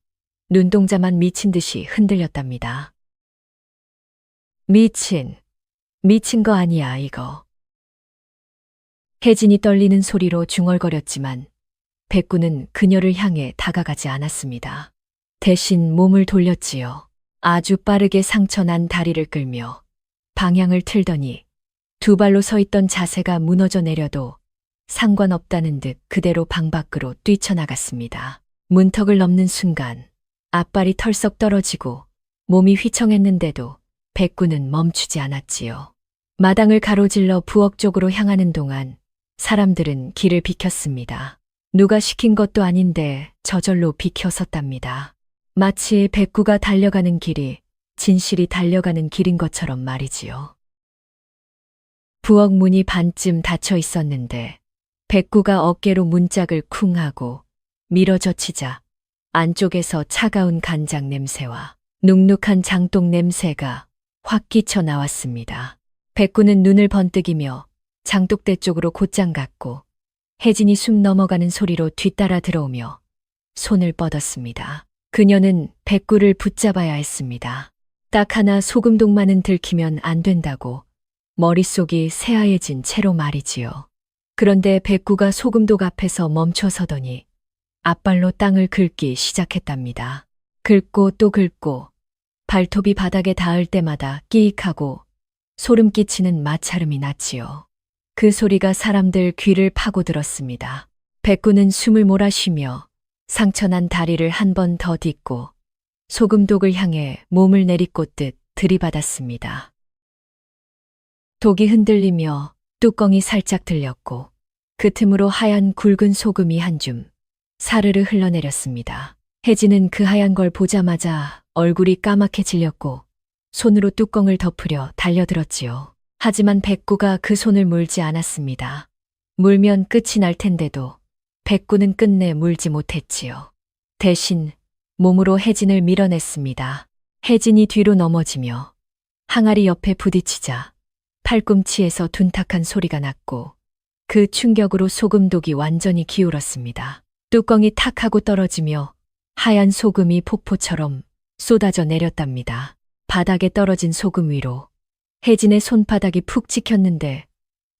눈동자만 미친 듯이 흔들렸답니다. 미친 거 아니야, 이거. 혜진이 떨리는 소리로 중얼거렸지만 백구는 그녀를 향해 다가가지 않았습니다. 대신 몸을 돌렸지요. 아주 빠르게 상처난 다리를 끌며 방향을 틀더니 두 발로 서 있던 자세가 무너져 내려도 상관없다는 듯 그대로 방 밖으로 뛰쳐나갔습니다. 문턱을 넘는 순간 앞발이 털썩 떨어지고 몸이 휘청했는데도 백구는 멈추지 않았지요. 마당을 가로질러 부엌 쪽으로 향하는 동안 사람들은 길을 비켰습니다. 누가 시킨 것도 아닌데 저절로 비켜섰답니다. 마치 백구가 달려가는 길이 진실이 달려가는 길인 것처럼 말이지요. 부엌 문이 반쯤 닫혀 있었는데 백구가 어깨로 문짝을 쿵 하고 밀어젖히자 안쪽에서 차가운 간장 냄새와 눅눅한 장독 냄새가 확 끼쳐 나왔습니다. 백구는 눈을 번뜩이며 장독대 쪽으로 곧장 갔고 혜진이 숨 넘어가는 소리로 뒤따라 들어오며 손을 뻗었습니다. 그녀는 백구를 붙잡아야 했습니다. 딱 하나 소금독만은 들키면 안 된다고 머릿속이 새하얘진 채로 말이지요. 그런데 백구가 소금독 앞에서 멈춰서더니 앞발로 땅을 긁기 시작했답니다. 긁고 또 긁고 발톱이 바닥에 닿을 때마다 끼익하고 소름 끼치는 마찰음이 났지요. 그 소리가 사람들 귀를 파고들었습니다. 백구는 숨을 몰아쉬며 상처난 다리를 한 번 더 딛고 소금독을 향해 몸을 내리꽂듯 들이받았습니다. 독이 흔들리며 뚜껑이 살짝 들렸고 그 틈으로 하얀 굵은 소금이 한 줌 사르르 흘러내렸습니다. 혜진은 그 하얀 걸 보자마자 얼굴이 까맣게 질렸고 손으로 뚜껑을 덮으려 달려들었지요. 하지만 백구가 그 손을 물지 않았습니다. 물면 끝이 날 텐데도 백구는 끝내 물지 못했지요. 대신 몸으로 혜진을 밀어냈습니다. 혜진이 뒤로 넘어지며 항아리 옆에 부딪히자 팔꿈치에서 둔탁한 소리가 났고 그 충격으로 소금독이 완전히 기울었습니다. 뚜껑이 탁 하고 떨어지며 하얀 소금이 폭포처럼 쏟아져 내렸답니다. 바닥에 떨어진 소금 위로 혜진의 손바닥이 푹 찍혔는데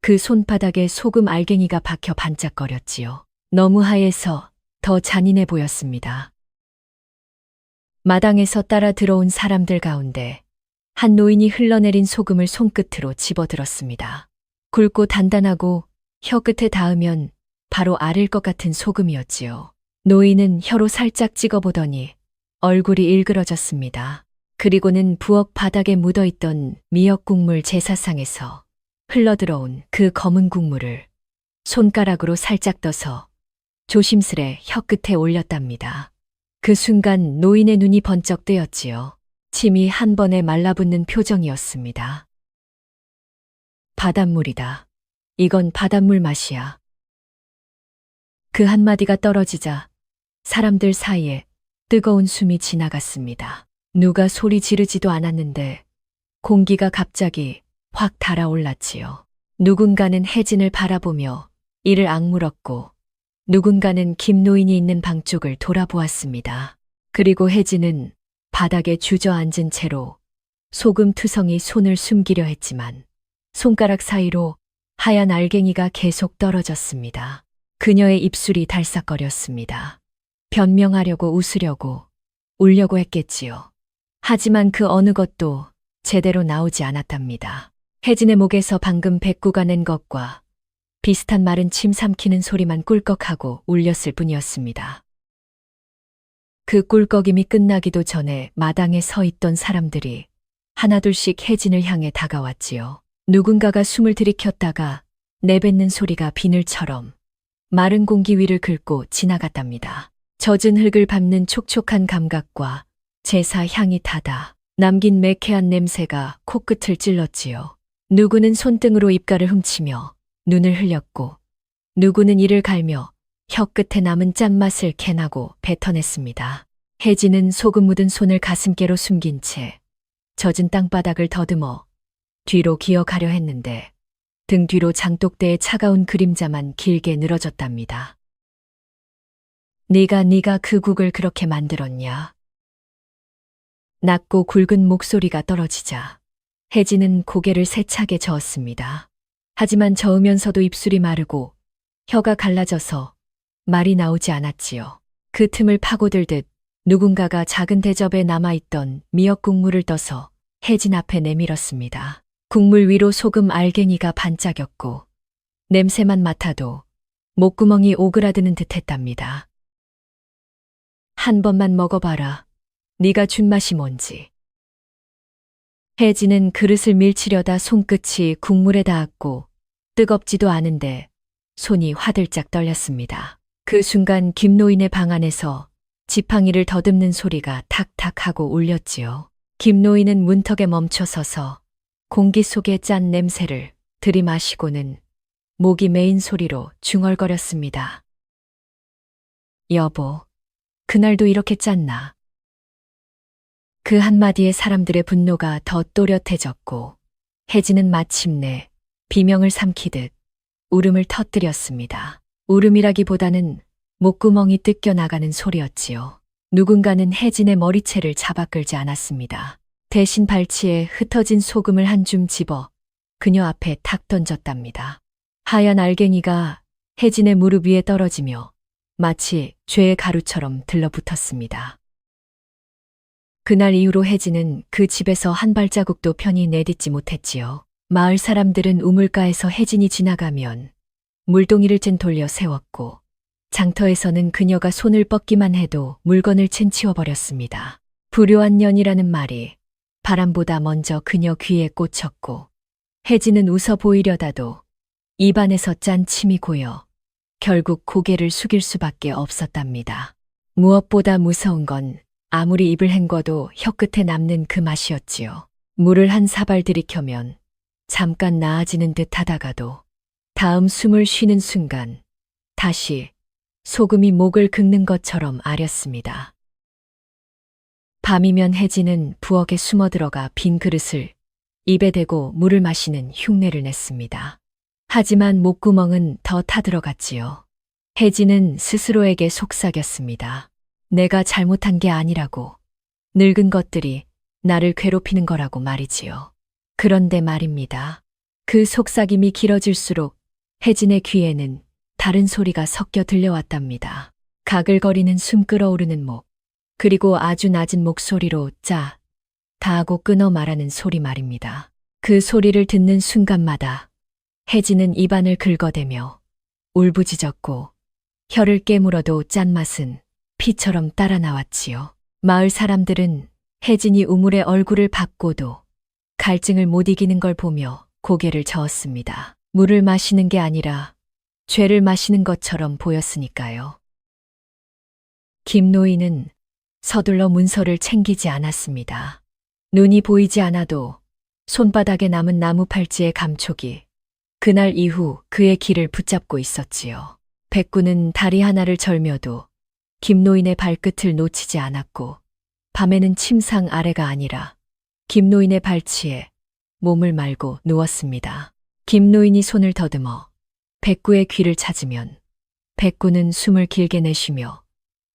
그 손바닥에 소금 알갱이가 박혀 반짝거렸지요. 너무 하얘서 더 잔인해 보였습니다. 마당에서 따라 들어온 사람들 가운데 한 노인이 흘러내린 소금을 손끝으로 집어들었습니다. 굵고 단단하고 혀 끝에 닿으면 바로 아릴 것 같은 소금이었지요. 노인은 혀로 살짝 찍어보더니 얼굴이 일그러졌습니다. 그리고는 부엌 바닥에 묻어있던 미역국물 제사상에서 흘러들어온 그 검은 국물을 손가락으로 살짝 떠서 조심스레 혀 끝에 올렸답니다. 그 순간 노인의 눈이 번쩍 뜨였지요. 침이 한 번에 말라붙는 표정이었습니다. 바닷물이다. 이건 바닷물 맛이야. 그 한마디가 떨어지자 사람들 사이에 뜨거운 숨이 지나갔습니다. 누가 소리 지르지도 않았는데 공기가 갑자기 확 달아올랐지요. 누군가는 혜진을 바라보며 이를 악물었고 누군가는 김노인이 있는 방 쪽을 돌아보았습니다. 그리고 혜진은 바닥에 주저앉은 채로 소금투성이 손을 숨기려 했지만 손가락 사이로 하얀 알갱이가 계속 떨어졌습니다. 그녀의 입술이 달싹거렸습니다. 변명하려고 웃으려고 울려고 했겠지요. 하지만 그 어느 것도 제대로 나오지 않았답니다. 혜진의 목에서 방금 백구가 낸 것과 비슷한 마른 침 삼키는 소리만 꿀꺽하고 울렸을 뿐이었습니다. 그 꿀꺽임이 끝나기도 전에 마당에 서 있던 사람들이 하나둘씩 혜진을 향해 다가왔지요. 누군가가 숨을 들이켰다가 내뱉는 소리가 비늘처럼 마른 공기 위를 긁고 지나갔답니다. 젖은 흙을 밟는 촉촉한 감각과 제사 향이 타다 남긴 매캐한 냄새가 코끝을 찔렀지요. 누구는 손등으로 입가를 훔치며 눈을 흘렸고 누구는 이를 갈며 혀끝에 남은 짠맛을 캐나고 뱉어냈습니다. 혜진은 소금 묻은 손을 가슴께로 숨긴 채 젖은 땅바닥을 더듬어 뒤로 기어가려 했는데 등 뒤로 장독대의 차가운 그림자만 길게 늘어졌답니다. 네가 그 국을 그렇게 만들었냐? 낮고 굵은 목소리가 떨어지자 혜진은 고개를 세차게 저었습니다. 하지만 저으면서도 입술이 마르고 혀가 갈라져서 말이 나오지 않았지요. 그 틈을 파고들듯 누군가가 작은 대접에 남아있던 미역 국물을 떠서 혜진 앞에 내밀었습니다. 국물 위로 소금 알갱이가 반짝였고 냄새만 맡아도 목구멍이 오그라드는 듯했답니다. 한 번만 먹어봐라. 네가 준 맛이 뭔지. 혜진은 그릇을 밀치려다 손끝이 국물에 닿았고 뜨겁지도 않은데 손이 화들짝 떨렸습니다. 그 순간 김노인의 방 안에서 지팡이를 더듬는 소리가 탁탁하고 울렸지요. 김노인은 문턱에 멈춰 서서 공기 속의 짠 냄새를 들이마시고는 목이 메인 소리로 중얼거렸습니다. 여보, 그날도 이렇게 짰나? 그 한마디에 사람들의 분노가 더 또렷해졌고 혜진은 마침내 비명을 삼키듯 울음을 터뜨렸습니다. 울음이라기보다는 목구멍이 뜯겨나가는 소리였지요. 누군가는 혜진의 머리채를 잡아 끌지 않았습니다. 대신 발치에 흩어진 소금을 한 줌 집어 그녀 앞에 탁 던졌답니다. 하얀 알갱이가 혜진의 무릎 위에 떨어지며 마치 죄의 가루처럼 들러붙었습니다. 그날 이후로 혜진은 그 집에서 한 발자국도 편히 내딛지 못했지요. 마을 사람들은 우물가에서 혜진이 지나가면 물동이를 찐 돌려 세웠고 장터에서는 그녀가 손을 뻗기만 해도 물건을 친 치워버렸습니다. 불효한 년이라는 말이 바람보다 먼저 그녀 귀에 꽂혔고 혜진은 웃어 보이려다도 입안에서 짠 침이 고여 결국 고개를 숙일 수밖에 없었답니다. 무엇보다 무서운 건 아무리 입을 헹궈도 혀끝에 남는 그 맛이었지요. 물을 한 사발 들이켜면 잠깐 나아지는 듯 하다가도 다음 숨을 쉬는 순간 다시 소금이 목을 긁는 것처럼 아렸습니다. 밤이면 혜진은 부엌에 숨어들어가 빈 그릇을 입에 대고 물을 마시는 흉내를 냈습니다. 하지만 목구멍은 더 타들어갔지요. 혜진은 스스로에게 속삭였습니다. 내가 잘못한 게 아니라고. 늙은 것들이 나를 괴롭히는 거라고 말이지요. 그런데 말입니다. 그 속삭임이 길어질수록 혜진의 귀에는 다른 소리가 섞여 들려왔답니다. 가글거리는 숨 끓어오르는 목, 그리고 아주 낮은 목소리로 짜, 다 하고 끊어 말하는 소리 말입니다. 그 소리를 듣는 순간마다 혜진은 입안을 긁어대며 울부짖었고 혀를 깨물어도 짠맛은 피처럼 따라 나왔지요. 마을 사람들은 혜진이 우물에 얼굴을 밟고도 갈증을 못 이기는 걸 보며 고개를 저었습니다. 물을 마시는 게 아니라 죄를 마시는 것처럼 보였으니까요. 김노인은 서둘러 문서를 챙기지 않았습니다. 눈이 보이지 않아도 손바닥에 남은 나무 팔찌의 감촉이 그날 이후 그의 길을 붙잡고 있었지요. 백구는 다리 하나를 절며도 김노인의 발끝을 놓치지 않았고 밤에는 침상 아래가 아니라 김노인의 발치에 몸을 말고 누웠습니다. 김노인이 손을 더듬어 백구의 귀를 찾으면 백구는 숨을 길게 내쉬며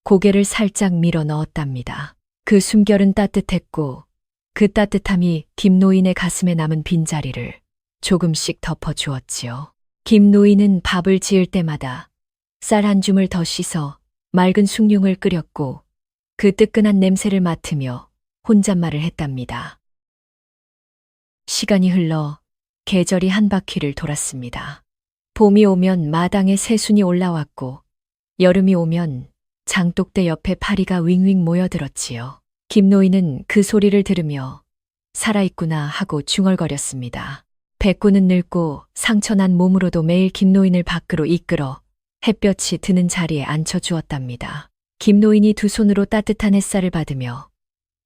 고개를 살짝 밀어 넣었답니다. 그 숨결은 따뜻했고 그 따뜻함이 김노인의 가슴에 남은 빈자리를 조금씩 덮어주었지요. 김노인은 밥을 지을 때마다 쌀 한 줌을 더 씻어 맑은 숭늉을 끓였고 그 뜨끈한 냄새를 맡으며 혼잣말을 했답니다. 시간이 흘러 계절이 한 바퀴를 돌았습니다. 봄이 오면 마당에 새순이 올라왔고 여름이 오면 장독대 옆에 파리가 윙윙 모여들었지요. 김노인은 그 소리를 들으며 살아있구나 하고 중얼거렸습니다. 백구는 늙고 상처난 몸으로도 매일 김노인을 밖으로 이끌어 햇볕이 드는 자리에 앉혀주었답니다. 김노인이 두 손으로 따뜻한 햇살을 받으며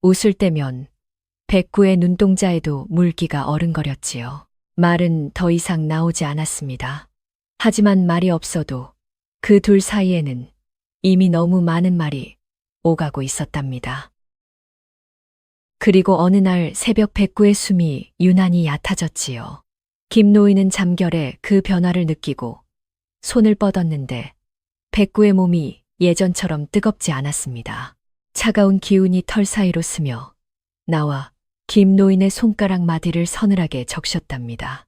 웃을 때면 백구의 눈동자에도 물기가 어른거렸지요. 말은 더 이상 나오지 않았습니다. 하지만 말이 없어도 그 둘 사이에는 이미 너무 많은 말이 오가고 있었답니다. 그리고 어느 날 새벽 백구의 숨이 유난히 얕아졌지요. 김노인은 잠결에 그 변화를 느끼고 손을 뻗었는데 백구의 몸이 예전처럼 뜨겁지 않았습니다. 차가운 기운이 털 사이로 스며 나와 김노인의 손가락 마디를 서늘하게 적셨답니다.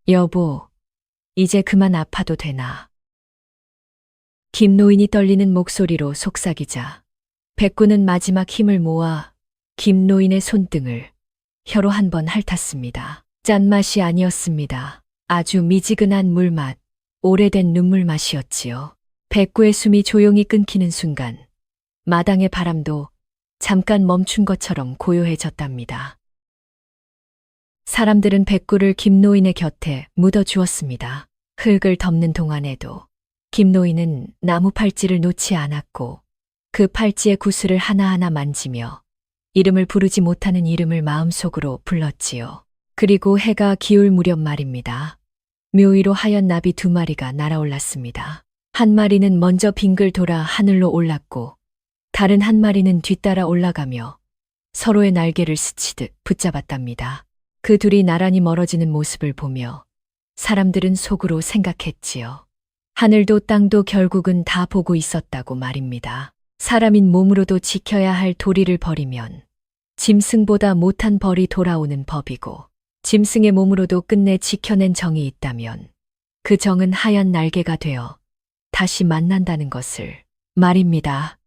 여보, 이제 그만 아파도 되나? 김노인이 떨리는 목소리로 속삭이자 백구는 마지막 힘을 모아 김노인의 손등을 혀로 한 번 핥았습니다. 짠맛이 아니었습니다. 아주 미지근한 물맛, 오래된 눈물 맛이었지요. 백구의 숨이 조용히 끊기는 순간 마당의 바람도 잠깐 멈춘 것처럼 고요해졌답니다. 사람들은 백구를 김노인의 곁에 묻어주었습니다. 흙을 덮는 동안에도 김노인은 나무 팔찌를 놓지 않았고 그 팔찌의 구슬을 하나하나 만지며 이름을 부르지 못하는 이름을 마음속으로 불렀지요. 그리고 해가 기울 무렵 말입니다. 묘 위로 하얀 나비 두 마리가 날아올랐습니다. 한 마리는 먼저 빙글 돌아 하늘로 올랐고 다른 한 마리는 뒤따라 올라가며 서로의 날개를 스치듯 붙잡았답니다. 그 둘이 나란히 멀어지는 모습을 보며 사람들은 속으로 생각했지요. 하늘도 땅도 결국은 다 보고 있었다고 말입니다. 사람인 몸으로도 지켜야 할 도리를 버리면 짐승보다 못한 벌이 돌아오는 법이고 짐승의 몸으로도 끝내 지켜낸 정이 있다면 그 정은 하얀 날개가 되어 다시 만난다는 것을 말입니다.